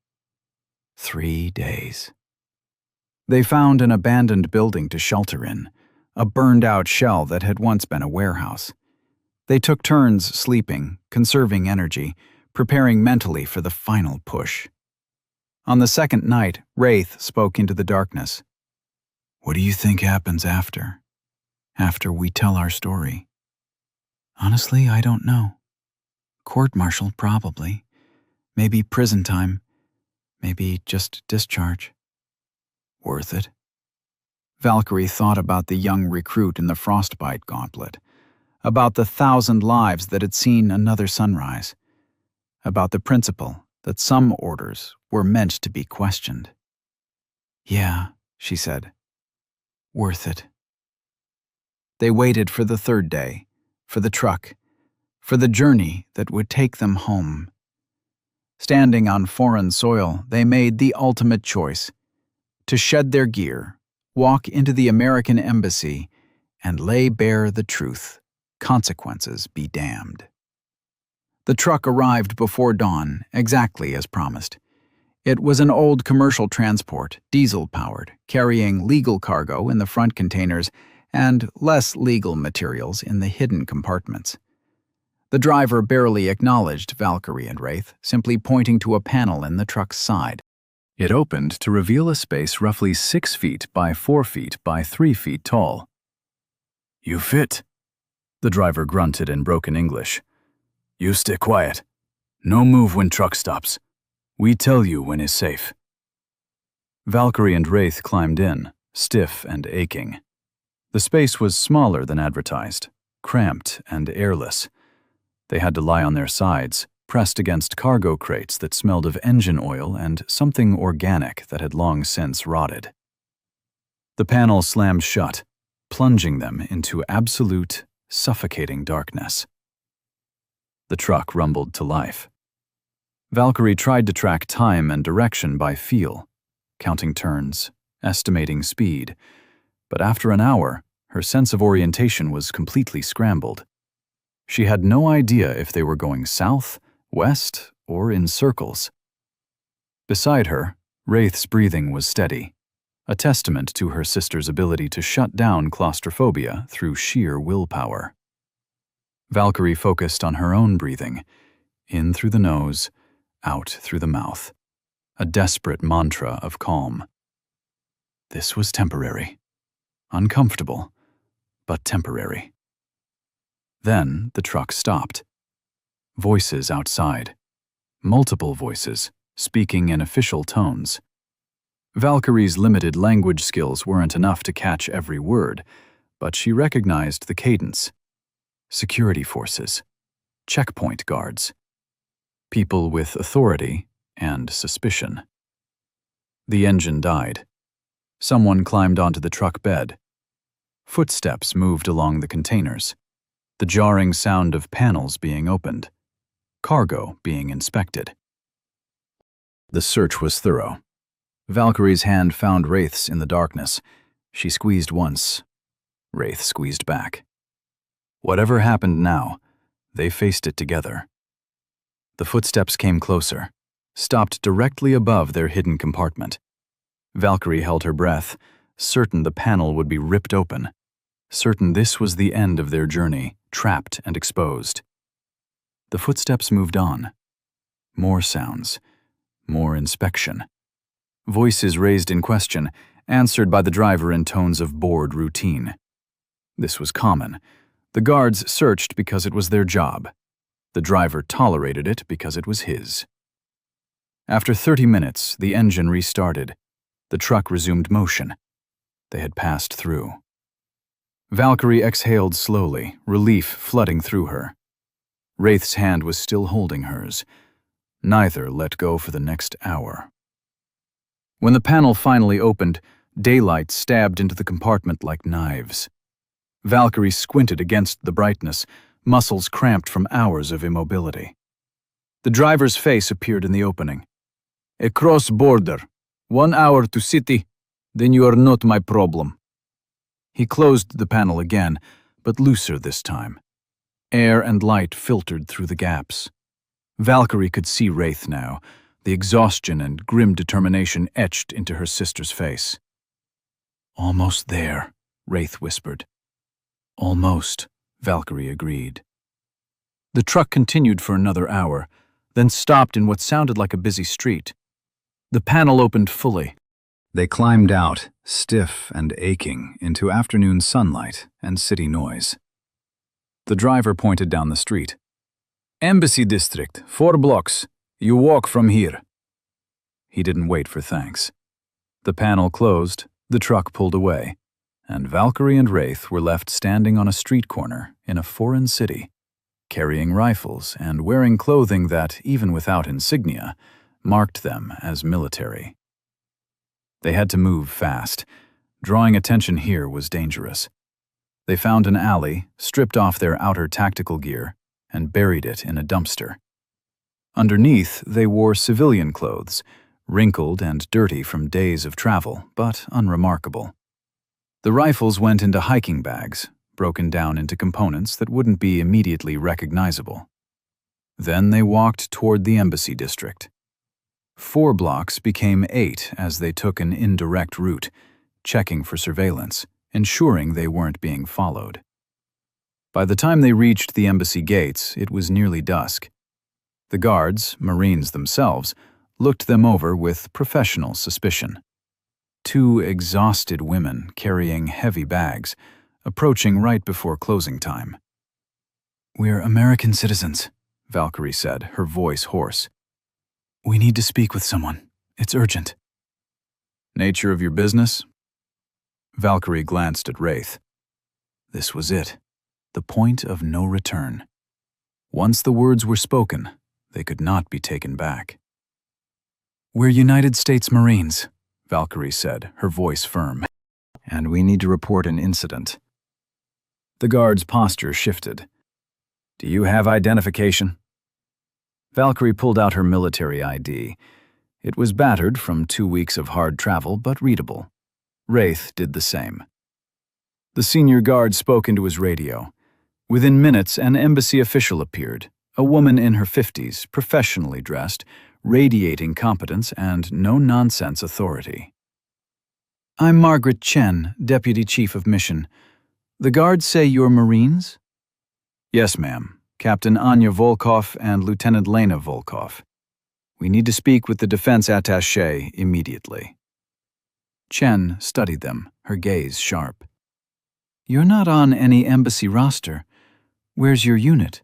3 days. They found an abandoned building to shelter in, a burned-out shell that had once been a warehouse. They took turns sleeping, conserving energy, preparing mentally for the final push. On the second night, Wraith spoke into the darkness. "What do you think happens after? After we tell our story?" "Honestly, I don't know. Court-martial, probably. Maybe prison time. Maybe just discharge." "Worth it?" Valkyrie thought about the young recruit in the frostbite gauntlet, about the 1,000 lives that had seen another sunrise, about the principle that some orders were meant to be questioned. "Yeah," she said. "Worth it." They waited for the 3rd day, for the truck, for the journey that would take them home. Standing on foreign soil, they made the ultimate choice: to shed their gear, walk into the American embassy, and lay bare the truth. Consequences be damned. The truck arrived before dawn, exactly as promised. It was an old commercial transport, diesel-powered, carrying legal cargo in the front containers and less legal materials in the hidden compartments. The driver barely acknowledged Valkyrie and Wraith, simply pointing to a panel in the truck's side. It opened to reveal a space roughly 6 feet by 4 feet by 3 feet tall. "You fit," the driver grunted in broken English. "You stay quiet. No move when truck stops. We tell you when it's safe." Valkyrie and Wraith climbed in, stiff and aching. The space was smaller than advertised, cramped and airless. They had to lie on their sides, pressed against cargo crates that smelled of engine oil and something organic that had long since rotted. The panel slammed shut, plunging them into absolute, suffocating darkness. The truck rumbled to life. Valkyrie tried to track time and direction by feel, counting turns, estimating speed, but after an hour, her sense of orientation was completely scrambled. She had no idea if they were going south, west, or in circles. Beside her, Wraith's breathing was steady, a testament to her sister's ability to shut down claustrophobia through sheer willpower. Valkyrie focused on her own breathing, in through the nose, out through the mouth, a desperate mantra of calm. This was temporary. Uncomfortable, but temporary. Then the truck stopped. Voices outside. Multiple voices, speaking in official tones. Valkyrie's limited language skills weren't enough to catch every word, but she recognized the cadence. Security forces. Checkpoint guards. People with authority and suspicion. The engine died. Someone climbed onto the truck bed. Footsteps moved along the containers. The jarring sound of panels being opened. Cargo being inspected. The search was thorough. Valkyrie's hand found Wraith's in the darkness. She squeezed once. Wraith squeezed back. Whatever happened now, they faced it together. The footsteps came closer, stopped directly above their hidden compartment. Valkyrie held her breath, certain the panel would be ripped open, certain this was the end of their journey, trapped and exposed. The footsteps moved on. More sounds, more inspection. Voices raised in question, answered by the driver in tones of bored routine. This was common. The guards searched because it was their job. The driver tolerated it because it was his. After 30 minutes, the engine restarted. The truck resumed motion. They had passed through. Valkyrie exhaled slowly, relief flooding through her. Wraith's hand was still holding hers. Neither let go for the next hour. When the panel finally opened, daylight stabbed into the compartment like knives. Valkyrie squinted against the brightness, muscles cramped from hours of immobility. The driver's face appeared in the opening. "Across border. 1 hour to city, then you are not my problem." He closed the panel again, but looser this time. Air and light filtered through the gaps. Valkyrie could see Wraith now, the exhaustion and grim determination etched into her sister's face. "Almost there," Wraith whispered. "Almost," Valkyrie agreed. The truck continued for another hour, then stopped in what sounded like a busy street. The panel opened fully. They climbed out, stiff and aching, into afternoon sunlight and city noise. The driver pointed down the street. "Embassy District, 4 blocks. You walk from here." He didn't wait for thanks. The panel closed, the truck pulled away, and Valkyrie and Wraith were left standing on a street corner in a foreign city, carrying rifles and wearing clothing that, even without insignia, marked them as military. They had to move fast. Drawing attention here was dangerous. They found an alley, stripped off their outer tactical gear, and buried it in a dumpster. Underneath, they wore civilian clothes, wrinkled and dirty from days of travel, but unremarkable. The rifles went into hiking bags, broken down into components that wouldn't be immediately recognizable. Then they walked toward the embassy district. 4 blocks became 8 as they took an indirect route, checking for surveillance, ensuring they weren't being followed. By the time they reached the embassy gates, it was nearly dusk. The guards, Marines themselves, looked them over with professional suspicion. Two exhausted women carrying heavy bags, approaching right before closing time. "We're American citizens," Valkyrie said, her voice hoarse. "We need to speak with someone. It's urgent." "Nature of your business?" Valkyrie glanced at Wraith. This was it, the point of no return. Once the words were spoken, they could not be taken back. "We're United States Marines," Valkyrie said, her voice firm. "And we need to report an incident." The guard's posture shifted. "Do you have identification?" Valkyrie pulled out her military ID. It was battered from 2 weeks of hard travel, but readable. Wraith did the same. The senior guard spoke into his radio. Within minutes, an embassy official appeared, a woman in her 50s, professionally dressed, radiating competence and no-nonsense authority. "I'm Margaret Chen, Deputy Chief of Mission. The guards say you're Marines?" "Yes, ma'am. Captain Anya Volkov and Lieutenant Lena Volkov. We need to speak with the defense attaché immediately." Chen studied them, her gaze sharp. "You're not on any embassy roster. Where's your unit?"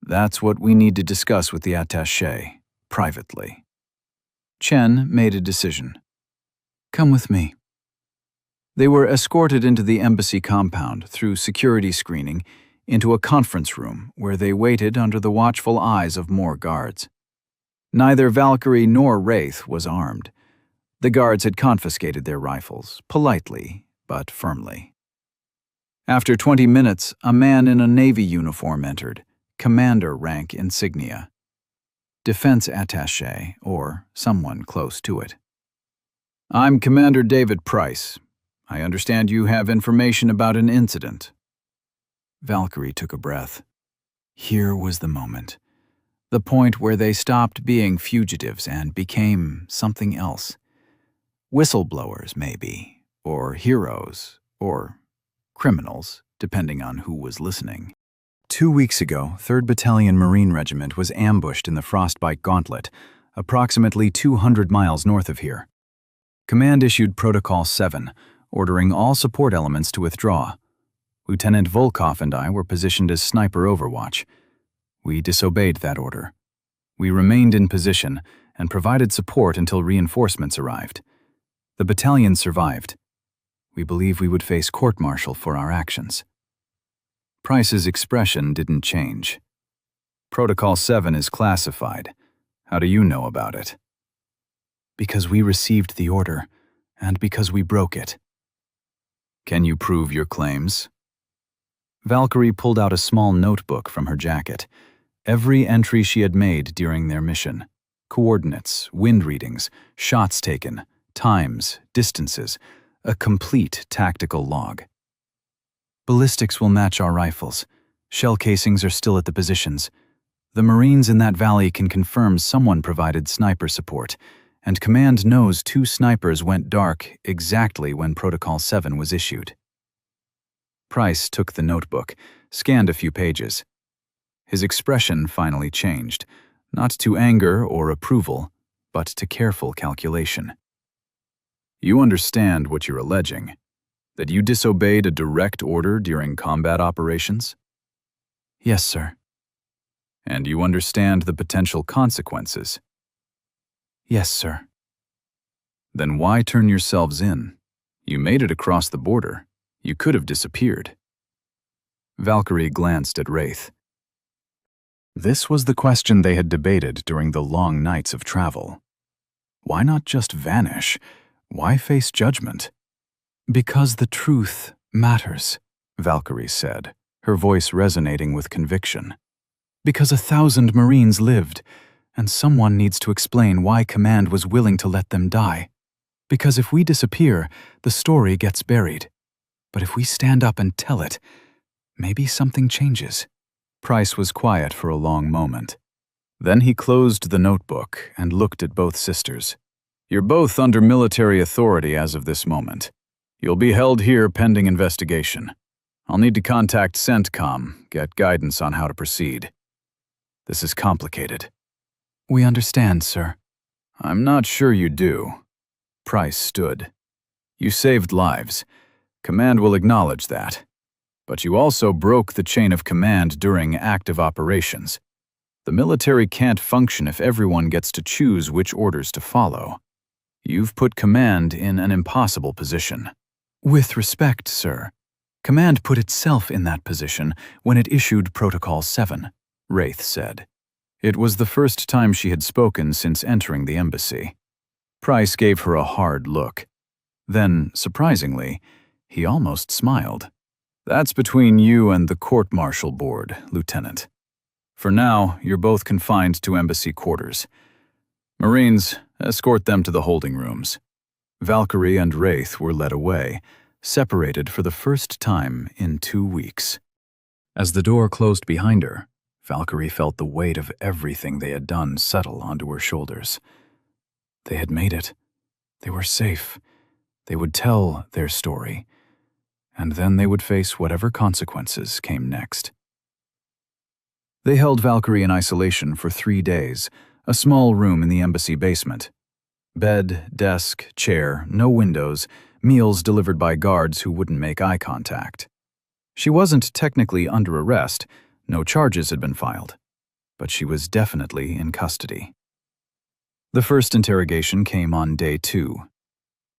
"That's what we need to discuss with the attaché, privately." Chen made a decision. "Come with me." They were escorted into the embassy compound through security screening into a conference room where they waited under the watchful eyes of more guards. Neither Valkyrie nor Wraith was armed. The guards had confiscated their rifles, politely but firmly. After 20 minutes, a man in a Navy uniform entered, commander rank insignia. Defense attaché, or someone close to it. "I'm Commander David Price. I understand you have information about an incident." Valkyrie took a breath. Here was the moment. The point where they stopped being fugitives and became something else. Whistleblowers, maybe, or heroes, or criminals, depending on who was listening. 2 weeks ago, 3rd Battalion Marine Regiment was ambushed in the Frostbite Gauntlet, approximately 200 miles north of here. Command issued Protocol 7, ordering all support elements to withdraw. Lieutenant Volkov and I were positioned as sniper overwatch. We disobeyed that order. We remained in position and provided support until reinforcements arrived. The battalion survived. We believe we would face court-martial for our actions. Price's expression didn't change. Protocol 7 is classified. How do you know about it? Because we received the order, and because we broke it. Can you prove your claims? Valkyrie pulled out a small notebook from her jacket. Every entry she had made during their mission. Coordinates, wind readings, shots taken, times, distances, a complete tactical log. Ballistics will match our rifles. Shell casings are still at the positions. The Marines in that valley can confirm someone provided sniper support, and Command knows 2 snipers went dark exactly when Protocol 7 was issued. Price took the notebook, scanned a few pages. His expression finally changed, not to anger or approval, but to careful calculation. You understand what you're alleging? That you disobeyed a direct order during combat operations? Yes, sir. And you understand the potential consequences? Yes, sir. Then why turn yourselves in? You made it across the border. You could have disappeared. Valkyrie glanced at Wraith. This was the question they had debated during the long nights of travel. Why not just vanish? Why face judgment? Because the truth matters, Valkyrie said, her voice resonating with conviction. Because 1,000 Marines lived, and someone needs to explain why Command was willing to let them die. Because if we disappear, the story gets buried. But if we stand up and tell it, maybe something changes. Price was quiet for a long moment. Then he closed the notebook and looked at both sisters. You're both under military authority as of this moment. You'll be held here pending investigation. I'll need to contact CENTCOM, get guidance on how to proceed. This is complicated. We understand, sir. I'm not sure you do. Price stood. You saved lives. Command will acknowledge that. But you also broke the chain of command during active operations. The military can't function if everyone gets to choose which orders to follow. You've put command in an impossible position. With respect, sir, command put itself in that position when it issued Protocol 7, Wraith said. It was the first time she had spoken since entering the embassy. Price gave her a hard look. Then, surprisingly, he almost smiled. That's between you and the court-martial board, Lieutenant. For now, you're both confined to embassy quarters. Marines, escort them to the holding rooms. Valkyrie and Wraith were led away, separated for the first time in 2 weeks. As the door closed behind her, Valkyrie felt the weight of everything they had done settle onto her shoulders. They had made it. They were safe. They would tell their story. And then they would face whatever consequences came next. They held Valkyrie in isolation for 3 days, a small room in the embassy basement. Bed, desk, chair, no windows, meals delivered by guards who wouldn't make eye contact. She wasn't technically under arrest, no charges had been filed, but she was definitely in custody. The first interrogation came on day 2.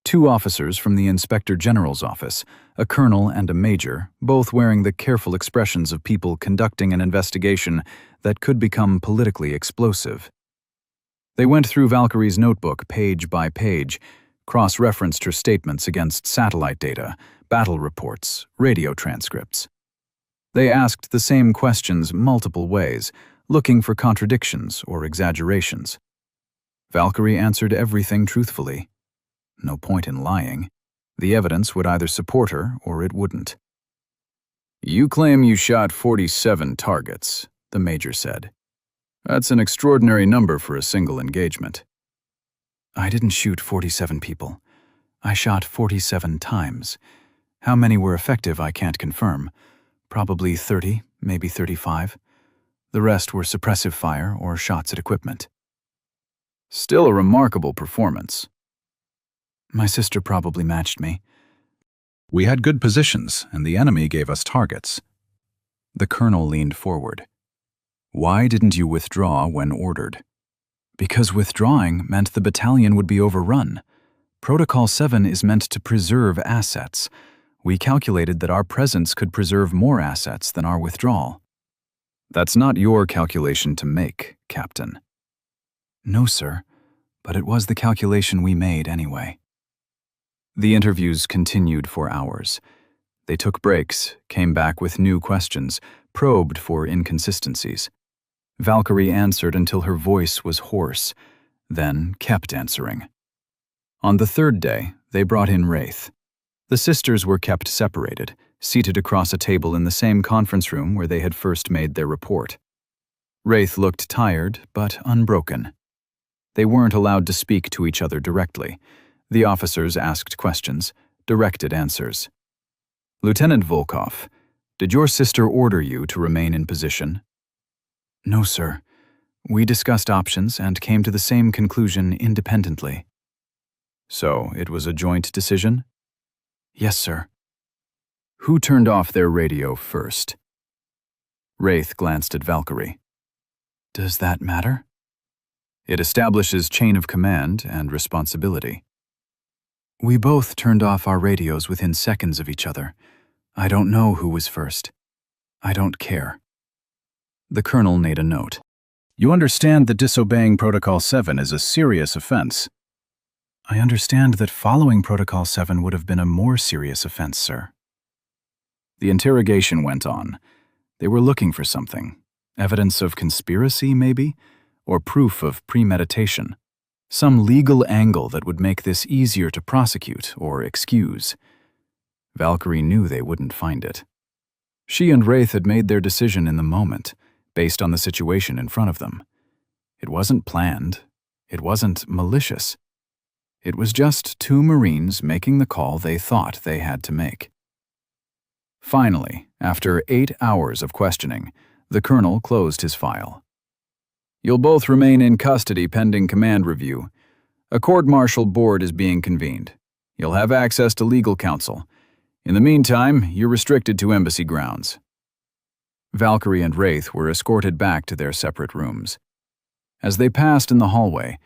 2 officers from the Inspector General's office, a colonel and a major, both wearing the careful expressions of people conducting an investigation that could become politically explosive. They went through Valkyrie's notebook page by page, cross-referenced her statements against satellite data, battle reports, radio transcripts. They asked the same questions multiple ways, looking for contradictions or exaggerations. Valkyrie answered everything truthfully. No point in lying. The evidence would either support her or it wouldn't. You claim you shot 47 targets, the major said. That's an extraordinary number for a single engagement. I didn't shoot 47 people. I shot 47 times. How many were effective, I can't confirm. Probably 30, maybe 35. The rest were suppressive fire or shots at equipment. Still a remarkable performance. My sister probably matched me. We had good positions, and the enemy gave us targets. The colonel leaned forward. Why didn't you withdraw when ordered? Because withdrawing meant the battalion would be overrun. Protocol 7 is meant to preserve assets. We calculated that our presence could preserve more assets than our withdrawal. That's not your calculation to make, Captain. No, sir, but it was the calculation we made anyway. The interviews continued for hours. They took breaks, came back with new questions, probed for inconsistencies. Valkyrie answered until her voice was hoarse, then kept answering. On the 3rd day, they brought in Wraith. The sisters were kept separated, seated across a table in the same conference room where they had first made their report. Wraith looked tired, but unbroken. They weren't allowed to speak to each other directly. The officers asked questions, directed answers. Lieutenant Volkov, did your sister order you to remain in position? No, sir. We discussed options and came to the same conclusion independently. So it was a joint decision? Yes, sir. Who turned off their radio first? Wraith glanced at Valkyrie. Does that matter? It establishes chain of command and responsibility. We both turned off our radios within seconds of each other. I don't know who was first. I don't care. The colonel made a note. You understand that disobeying Protocol 7 is a serious offense. I understand that following Protocol 7 would have been a more serious offense, sir. The interrogation went on. They were looking for something. Evidence of conspiracy, maybe? Or proof of premeditation. Some legal angle that would make this easier to prosecute or excuse. Valkyrie knew they wouldn't find it. She and Wraith had made their decision in the moment, based on the situation in front of them. It wasn't planned. It wasn't malicious. It was just two Marines making the call they thought they had to make. Finally, after 8 hours of questioning, the colonel closed his file. "You'll both remain in custody pending command review. A court-martial board is being convened. You'll have access to legal counsel. In the meantime, you're restricted to embassy grounds." Valkyrie and Wraith were escorted back to their separate rooms. As they passed in the hallway,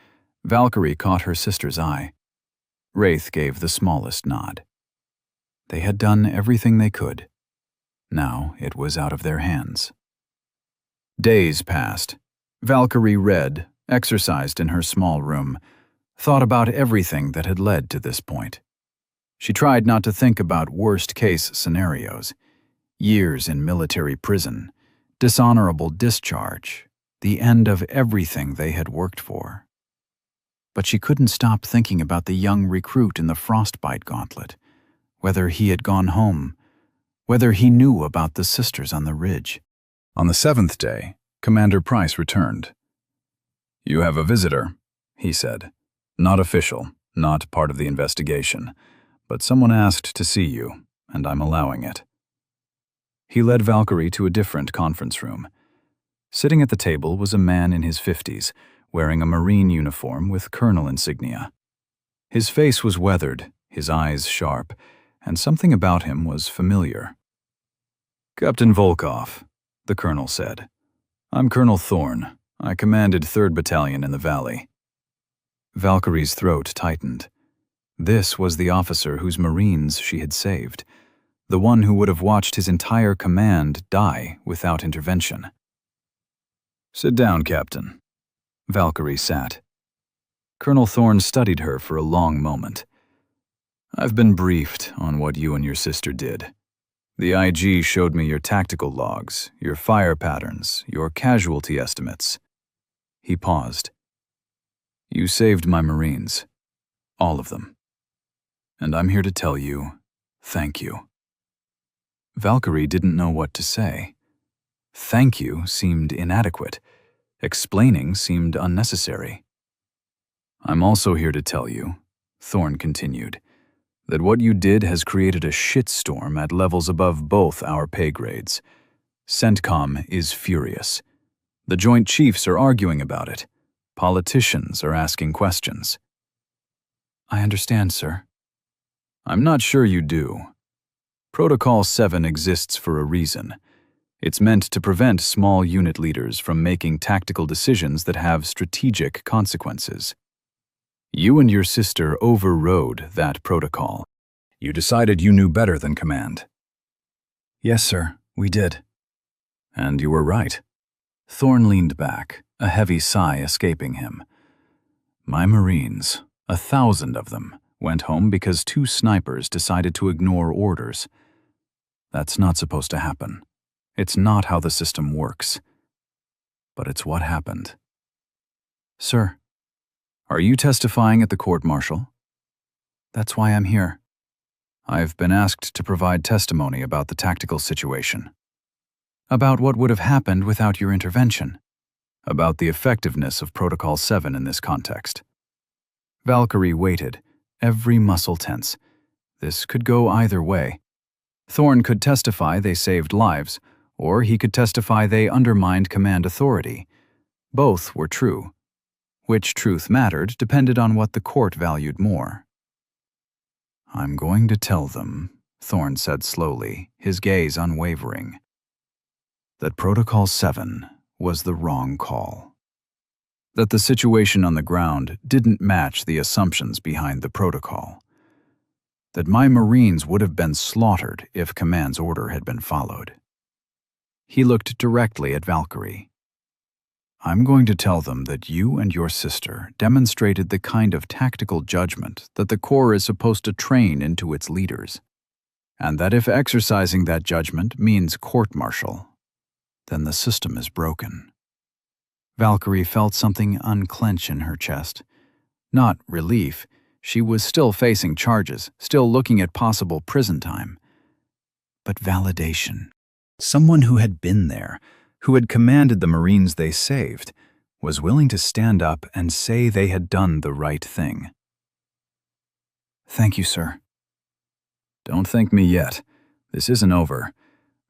Valkyrie caught her sister's eye. Wraith gave the smallest nod. They had done everything they could. Now it was out of their hands. Days passed. Valkyrie read, exercised in her small room, thought about everything that had led to this point. She tried not to think about worst-case scenarios. Years in military prison, dishonorable discharge, the end of everything they had worked for. But she couldn't stop thinking about the young recruit in the frostbite gauntlet, whether he had gone home, whether he knew about the sisters on the ridge. On the 7th day, Commander Price returned. "You have a visitor," he said. "Not official, not part of the investigation, but someone asked to see you, and I'm allowing it." He led Valkyrie to a different conference room. Sitting at the table was a man in his 50s, wearing a Marine uniform with colonel insignia. His face was weathered, his eyes sharp, and something about him was familiar. "Captain Volkov," the colonel said. "I'm Colonel Thorne. I commanded 3rd Battalion in the Valley." Valkyrie's throat tightened. This was the officer whose Marines she had saved, the one who would have watched his entire command die without intervention. "Sit down, Captain." Valkyrie sat. Colonel Thorne studied her for a long moment. "I've been briefed on what you and your sister did. The IG showed me your tactical logs, your fire patterns, your casualty estimates." He paused. "You saved my Marines. All of them. And I'm here to tell you, thank you." Valkyrie didn't know what to say. Thank you seemed inadequate. Explaining seemed unnecessary. "I'm also here to tell you," Thorne continued, "that what you did has created a shitstorm at levels above both our pay grades. CENTCOM is furious. The Joint Chiefs are arguing about it. Politicians are asking questions." "I understand, sir." "I'm not sure you do. Protocol 7 exists for a reason. It's meant to prevent small unit leaders from making tactical decisions that have strategic consequences. You and your sister overrode that protocol. You decided you knew better than command." Yes, sir, we did. "And you were right." Thorne leaned back, a heavy sigh escaping him. "My Marines, 1,000 of them, went home because 2 snipers decided to ignore orders. That's not supposed to happen. It's not how the system works. But it's what happened." Sir, "Are you testifying at the court-martial?" that's why I'm here. "I've been asked to provide testimony about the tactical situation, About what would have happened without your intervention. about the effectiveness of Protocol 7 in this context." Valkyrie waited, every muscle tense. This could go either way. Thorne could testify they saved lives, or he could testify they undermined command authority. Both were true. Which truth mattered depended on what the court valued more. "I'm going to tell them," Thorne said slowly, his gaze unwavering, "that Protocol 7 was the wrong call. That the situation on the ground didn't match the assumptions behind the protocol. That my Marines would have been slaughtered if command's order had been followed." He looked directly at Valkyrie. "I'm going to tell them that you and your sister demonstrated the kind of tactical judgment that the Corps is supposed to train into its leaders, and that if exercising that judgment means court-martial, then the system is broken." Valkyrie felt something unclench in her chest. Not relief. She was still facing charges, still looking at possible prison time. But validation. Someone who had been there, who had commanded the Marines they saved, was willing to stand up and say they had done the right thing. Thank you, sir. Don't thank me yet. This isn't over.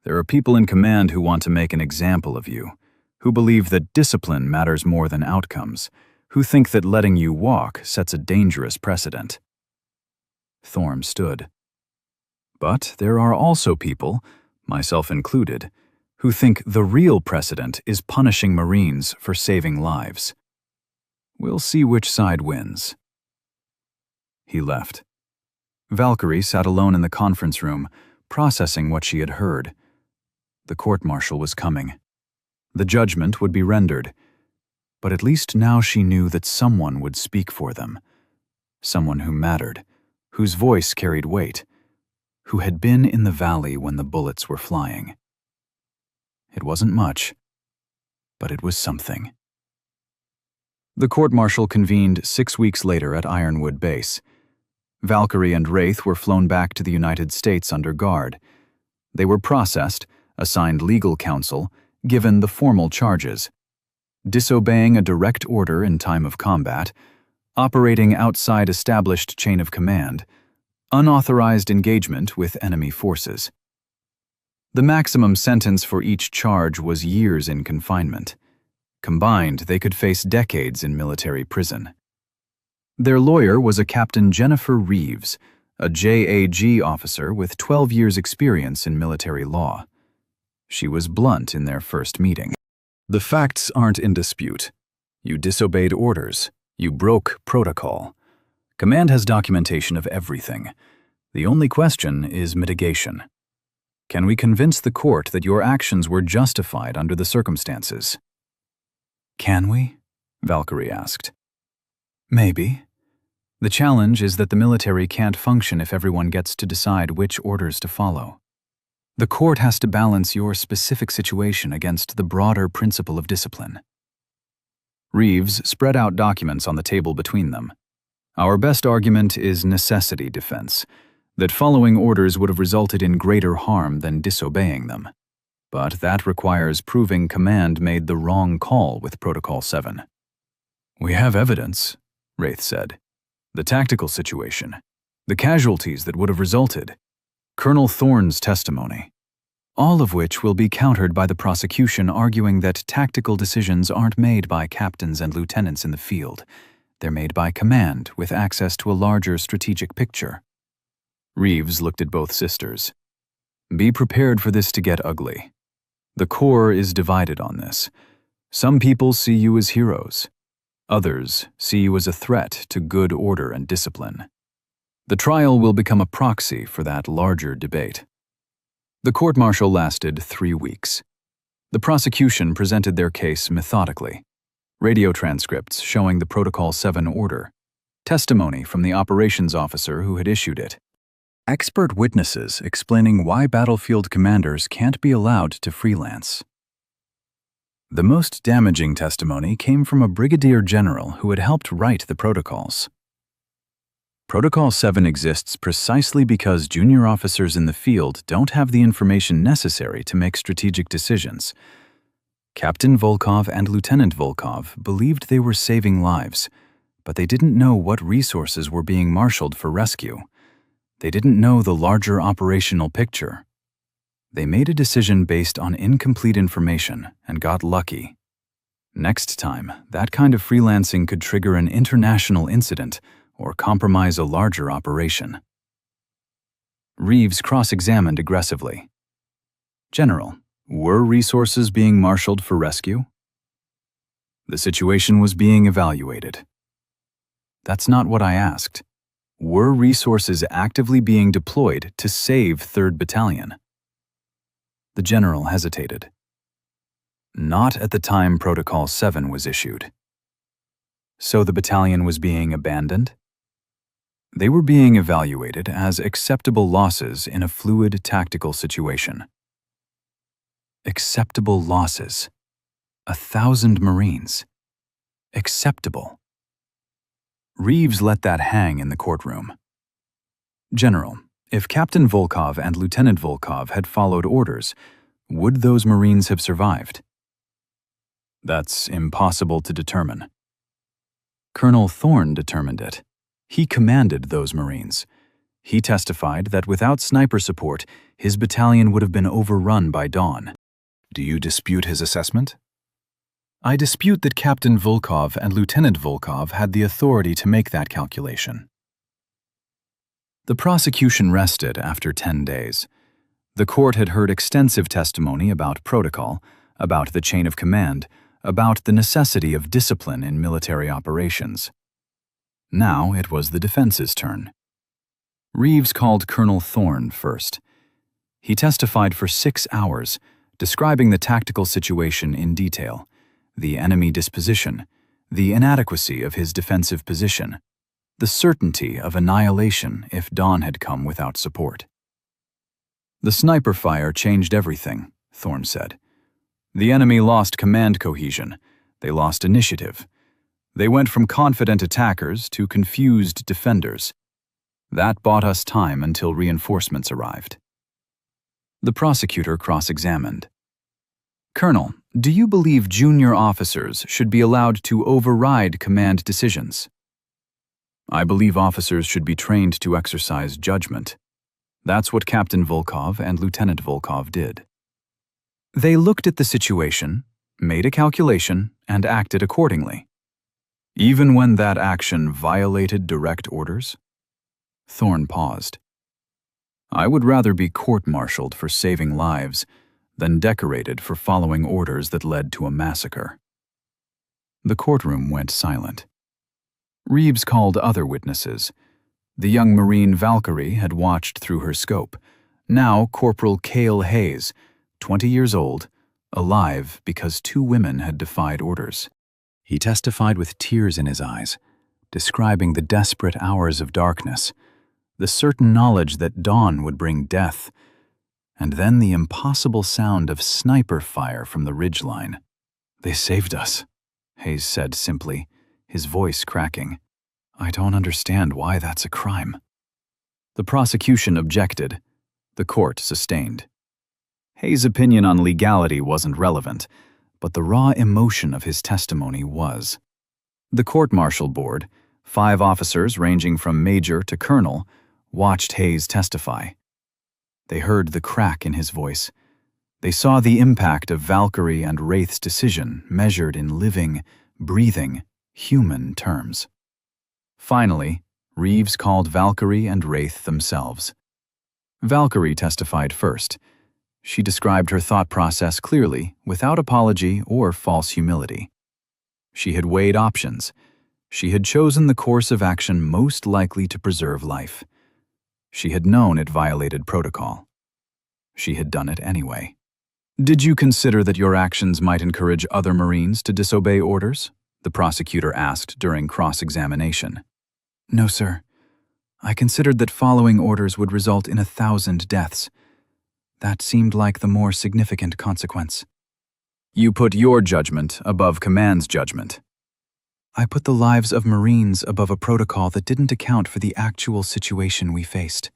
There are people in command who want to make an example of you, who believe that discipline matters more than outcomes, who think that letting you walk sets a dangerous precedent. Thorne stood. But there are also people, myself included, who think the real precedent is punishing Marines for saving lives. We'll see which side wins. He left. Valkyrie sat alone in the conference room, processing what she had heard. The court-martial was coming. The judgment would be rendered. But at least now she knew that someone would speak for them. Someone who mattered, whose voice carried weight, who had been in the valley when the bullets were flying. It wasn't much, but it was something. The court-martial convened 6 weeks later at Ironwood Base. Valkyrie and Wraith were flown back to the United States under guard. They were processed, assigned legal counsel, given the formal charges: disobeying a direct order in time of combat, operating outside established chain of command, unauthorized engagement with enemy forces. The maximum sentence for each charge was years in confinement. Combined, they could face decades in military prison. Their lawyer was a Captain Jennifer Reeves, a JAG officer with 12 years' experience in military law. She was blunt in their first meeting. The facts aren't in dispute. You disobeyed orders. You broke protocol. Command has documentation of everything. The only question is mitigation. Can we convince the court that your actions were justified under the circumstances? Can we? Valkyrie asked. Maybe. The challenge is that the military can't function if everyone gets to decide which orders to follow. The court has to balance your specific situation against the broader principle of discipline. Reeves spread out documents on the table between them. Our best argument is necessity defense, that following orders would have resulted in greater harm than disobeying them. But that requires proving command made the wrong call with Protocol 7. We have evidence, Wraith said. The tactical situation, the casualties that would have resulted, Colonel Thorne's testimony, all of which will be countered by the prosecution arguing that tactical decisions aren't made by captains and lieutenants in the field. They're made by command with access to a larger strategic picture. Reeves looked at both sisters. Be prepared for this to get ugly. The Corps is divided on this. Some people see you as heroes. Others see you as a threat to good order and discipline. The trial will become a proxy for that larger debate. The court-martial lasted 3 weeks. The prosecution presented their case methodically. Radio transcripts showing the Protocol 7 order. Testimony from the operations officer who had issued it. Expert witnesses explaining why battlefield commanders can't be allowed to freelance. The most damaging testimony came from a brigadier general who had helped write the protocols. Protocol 7 exists precisely because junior officers in the field don't have the information necessary to make strategic decisions. Captain Volkov and Lieutenant Volkov believed they were saving lives, but they didn't know what resources were being marshaled for rescue. They didn't know the larger operational picture. They made a decision based on incomplete information and got lucky. Next time, that kind of freelancing could trigger an international incident or compromise a larger operation. Reeves cross-examined aggressively. General, were resources being marshaled for rescue? The situation was being evaluated. That's not what I asked. Were resources actively being deployed to save 3rd Battalion? The general hesitated. Not at the time Protocol 7 was issued. So the battalion was being abandoned? They were being evaluated as acceptable losses in a fluid tactical situation. Acceptable losses. 1,000 Marines. Acceptable. Reeves let that hang in the courtroom. General, if Captain Volkov and Lieutenant Volkov had followed orders, would those Marines have survived? That's impossible to determine. Colonel Thorne determined it. He commanded those Marines. He testified that without sniper support, his battalion would have been overrun by dawn. Do you dispute his assessment? I dispute that Captain Volkov and Lieutenant Volkov had the authority to make that calculation. The prosecution rested after 10 days. The court had heard extensive testimony about protocol, about the chain of command, about the necessity of discipline in military operations. Now it was the defense's turn. Reeves called Colonel Thorne first. He testified for 6 hours, describing the tactical situation in detail, the enemy disposition, the inadequacy of his defensive position, the certainty of annihilation if dawn had come without support. The sniper fire changed everything, Thorne said. The enemy lost command cohesion. They lost initiative. They went from confident attackers to confused defenders. That bought us time until reinforcements arrived. The prosecutor cross-examined. Colonel, do you believe junior officers should be allowed to override command decisions? I believe officers should be trained to exercise judgment. That's what Captain Volkov and Lieutenant Volkov did. They looked at the situation, made a calculation, and acted accordingly. Even when that action violated direct orders? Thorne paused. I would rather be court-martialed for saving lives than decorated for following orders that led to a massacre. The courtroom went silent. Reeves called other witnesses. The young Marine Valkyrie had watched through her scope. Now Corporal Cale Hayes, 20 years old, alive because 2 women had defied orders. He testified with tears in his eyes, describing the desperate hours of darkness, the certain knowledge that dawn would bring death, and then the impossible sound of sniper fire from the ridgeline. They saved us, Hayes said simply, his voice cracking. I don't understand why that's a crime. The prosecution objected. The court sustained. Hayes' opinion on legality wasn't relevant, but the raw emotion of his testimony was. The court-martial board, 5 officers ranging from major to colonel, watched Hayes testify. They heard the crack in his voice. They saw the impact of Valkyrie and Wraith's decision measured in living, breathing, human terms. Finally, Reeves called Valkyrie and Wraith themselves. Valkyrie testified first. She described her thought process clearly, without apology or false humility. She had weighed options. She had chosen the course of action most likely to preserve life. She had known it violated protocol. She had done it anyway. Did you consider that your actions might encourage other Marines to disobey orders? The prosecutor asked during cross-examination. No, sir. I considered that following orders would result in 1,000 deaths. That seemed like the more significant consequence. You put your judgment above command's judgment. I put the lives of Marines above a protocol that didn't account for the actual situation we faced.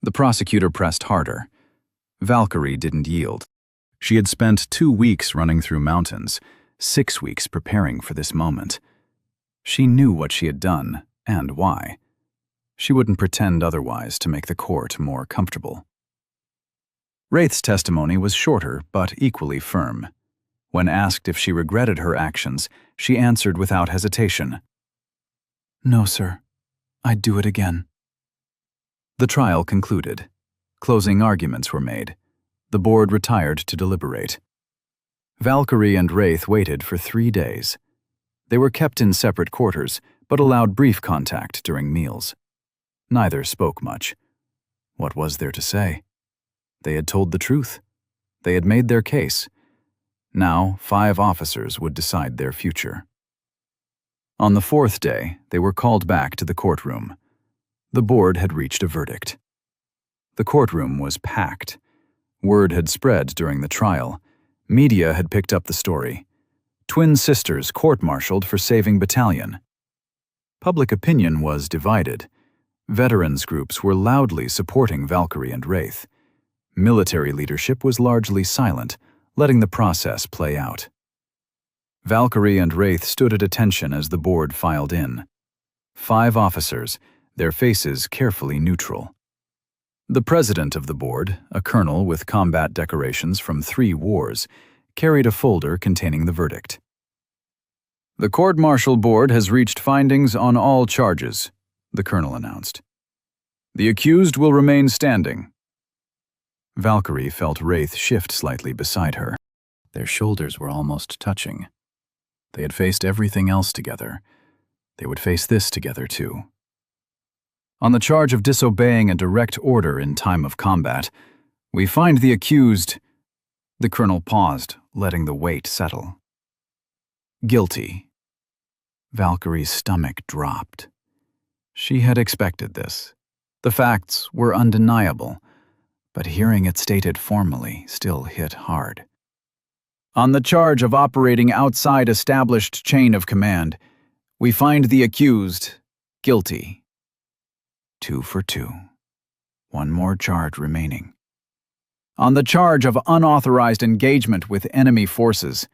The prosecutor pressed harder. Valkyrie didn't yield. She had spent 2 weeks running through mountains, 6 weeks preparing for this moment. She knew what she had done and why. She wouldn't pretend otherwise to make the court more comfortable. Wraith's testimony was shorter but equally firm. When asked if she regretted her actions, she answered without hesitation. No, sir. I'd do it again. The trial concluded. Closing arguments were made. The board retired to deliberate. Valkyrie and Wraith waited for 3 days. They were kept in separate quarters, but allowed brief contact during meals. Neither spoke much. What was there to say? They had told the truth. They had made their case. Now, 5 officers would decide their future. On the 4th day, they were called back to the courtroom. The board had reached a verdict. The courtroom was packed. Word had spread during the trial. Media had picked up the story. Twin sisters court-martialed for saving battalion. Public opinion was divided. Veterans groups were loudly supporting Valkyrie and Wraith. Military leadership was largely silent, letting the process play out. Valkyrie and Wraith stood at attention as the board filed in. 5 officers, their faces carefully neutral. The president of the board, a colonel with combat decorations from 3 wars, carried a folder containing the verdict. "The court-martial board has reached findings on all charges," the colonel announced. "The accused will remain standing." Valkyrie felt Wraith shift slightly beside her. Their shoulders were almost touching. They had faced everything else together. They would face this together too. "On the charge of disobeying a direct order in time of combat, we find the accused—" The colonel paused, letting the weight settle. "Guilty." Valkyrie's stomach dropped. She had expected this. The facts were undeniable, but hearing it stated formally still hit hard. "On the charge of operating outside established chain of command, we find the accused guilty." 2 for 2. One more charge remaining. "On the charge of unauthorized engagement with enemy forces,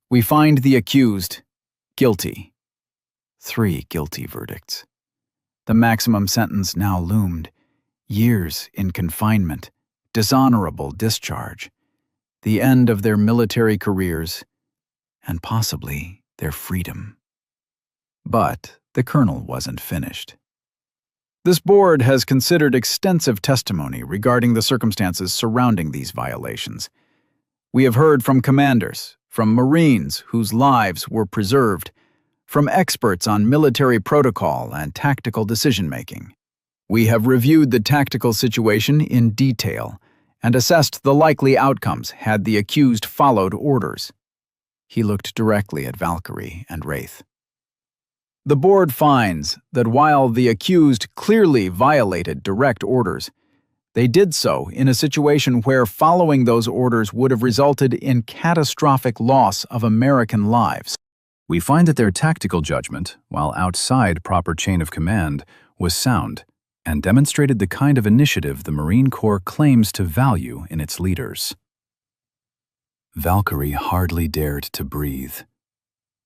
we find the accused guilty." 3 guilty verdicts. The maximum sentence now loomed: years in confinement, dishonorable discharge, the end of their military careers, and possibly their freedom. But the colonel wasn't finished. "This board has considered extensive testimony regarding the circumstances surrounding these violations. We have heard from commanders, from Marines whose lives were preserved, from experts on military protocol and tactical decision-making. We have reviewed the tactical situation in detail and assessed the likely outcomes had the accused followed orders." He looked directly at Valkyrie and Wraith. "The board finds that while the accused clearly violated direct orders, they did so in a situation where following those orders would have resulted in catastrophic loss of American lives. We find that their tactical judgment, while outside proper chain of command, was sound and demonstrated the kind of initiative the Marine Corps claims to value in its leaders." Valkyrie hardly dared to breathe.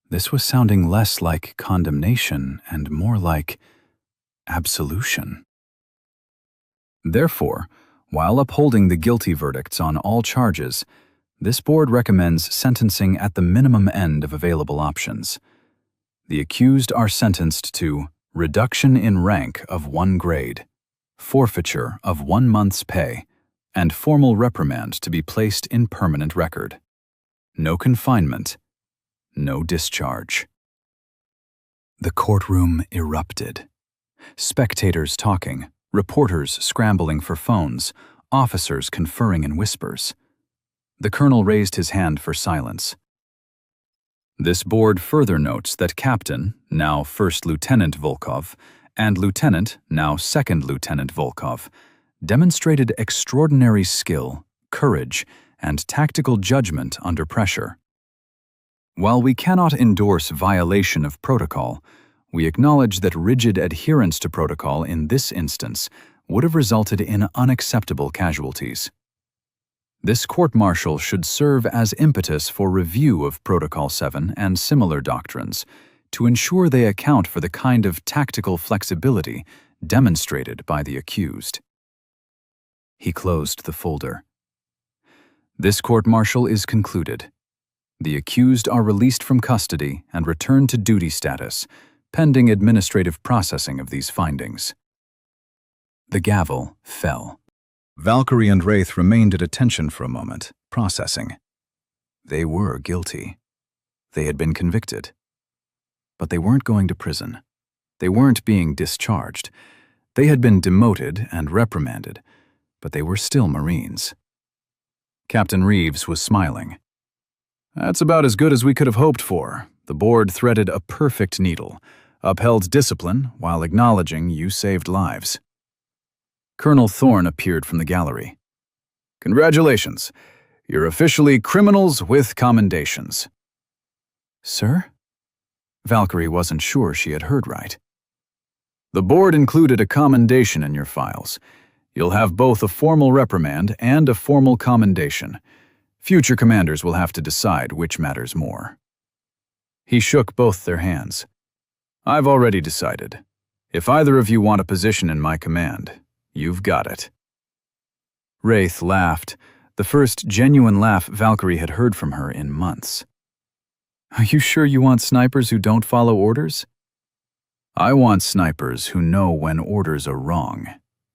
This was sounding less like condemnation and more like absolution. Therefore, while upholding the guilty verdicts on all charges, this board recommends sentencing at the minimum end of available options. The accused are sentenced to reduction in rank of 1 grade, forfeiture of 1 month's pay, and formal reprimand to be placed in permanent record. No confinement, no discharge. The courtroom erupted. Spectators talking, reporters scrambling for phones, officers conferring in whispers. The colonel raised his hand for silence. "This board further notes that Captain, now First Lieutenant Volkov, and Lieutenant, now Second Lieutenant Volkov, demonstrated extraordinary skill, courage, and tactical judgment under pressure. While we cannot endorse violation of protocol, we acknowledge that rigid adherence to protocol in this instance would have resulted in unacceptable casualties. This court-martial should serve as impetus for review of Protocol 7 and similar doctrines to ensure they account for the kind of tactical flexibility demonstrated by the accused." He closed the folder. "This court-martial is concluded. The accused are released from custody and returned to duty status, pending administrative processing of these findings." The gavel fell. Valkyrie and Wraith remained at attention for a moment, processing. They were guilty. They had been convicted. But they weren't going to prison. They weren't being discharged. They had been demoted and reprimanded, but they were still Marines. Captain Reeves was smiling. "That's about as good as we could have hoped for. The board threaded a perfect needle, upheld discipline while acknowledging you saved lives." Colonel Thorne appeared from the gallery. "Congratulations. You're officially criminals with commendations." "Sir?" Valkyrie wasn't sure she had heard right. "The board included a commendation in your files. You'll have both a formal reprimand and a formal commendation. Future commanders will have to decide which matters more." He shook both their hands. "I've already decided. If either of you want a position in my command, you've got it." Wraith laughed, the first genuine laugh Valkyrie had heard from her in months. "Are you sure you want snipers who don't follow orders?" "I want snipers who know when orders are wrong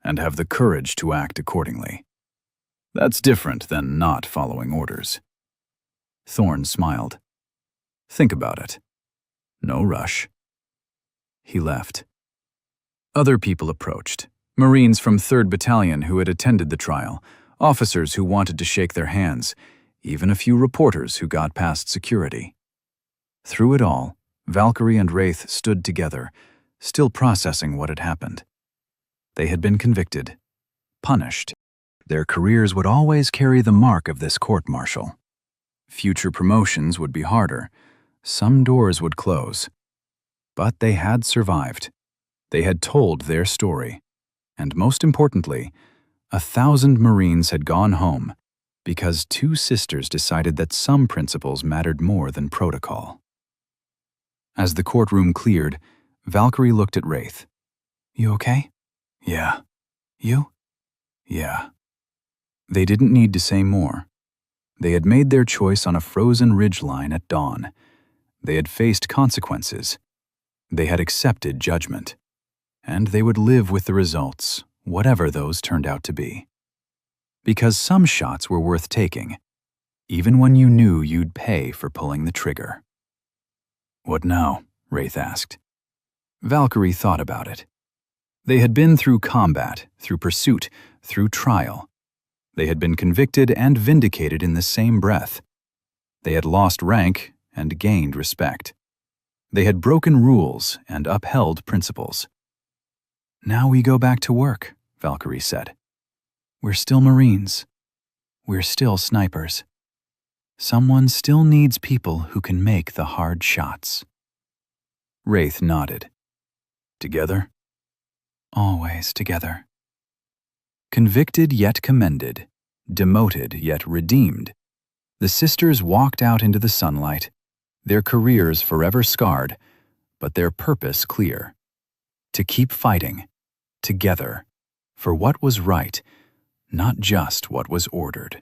and have the courage to act accordingly. That's different than not following orders." Thorne smiled. "Think about it. No rush." He left. Other people approached. Marines from 3rd Battalion who had attended the trial, officers who wanted to shake their hands, even a few reporters who got past security. Through it all, Valkyrie and Wraith stood together, still processing what had happened. They had been convicted, punished. Their careers would always carry the mark of this court-martial. Future promotions would be harder. Some doors would close. But they had survived. They had told their story. And most importantly, 1,000 Marines had gone home because 2 sisters decided that some principles mattered more than protocol. As the courtroom cleared, Valkyrie looked at Wraith. "You okay?" "Yeah." "You?" "Yeah." They didn't need to say more. They had made their choice on a frozen ridgeline at dawn. They had faced consequences. They had accepted judgment. And they would live with the results, whatever those turned out to be. Because some shots were worth taking, even when you knew you'd pay for pulling the trigger. "What now?" Wraith asked. Valkyrie thought about it. They had been through combat, through pursuit, through trial. They had been convicted and vindicated in the same breath. They had lost rank and gained respect. They had broken rules and upheld principles. "Now we go back to work," Valkyrie said. "We're still Marines. We're still snipers. Someone still needs people who can make the hard shots." Wraith nodded. "Together?" "Always together." Convicted yet commended, demoted yet redeemed, the sisters walked out into the sunlight, their careers forever scarred, but their purpose clear. To keep fighting, together, for what was right, not just what was ordered.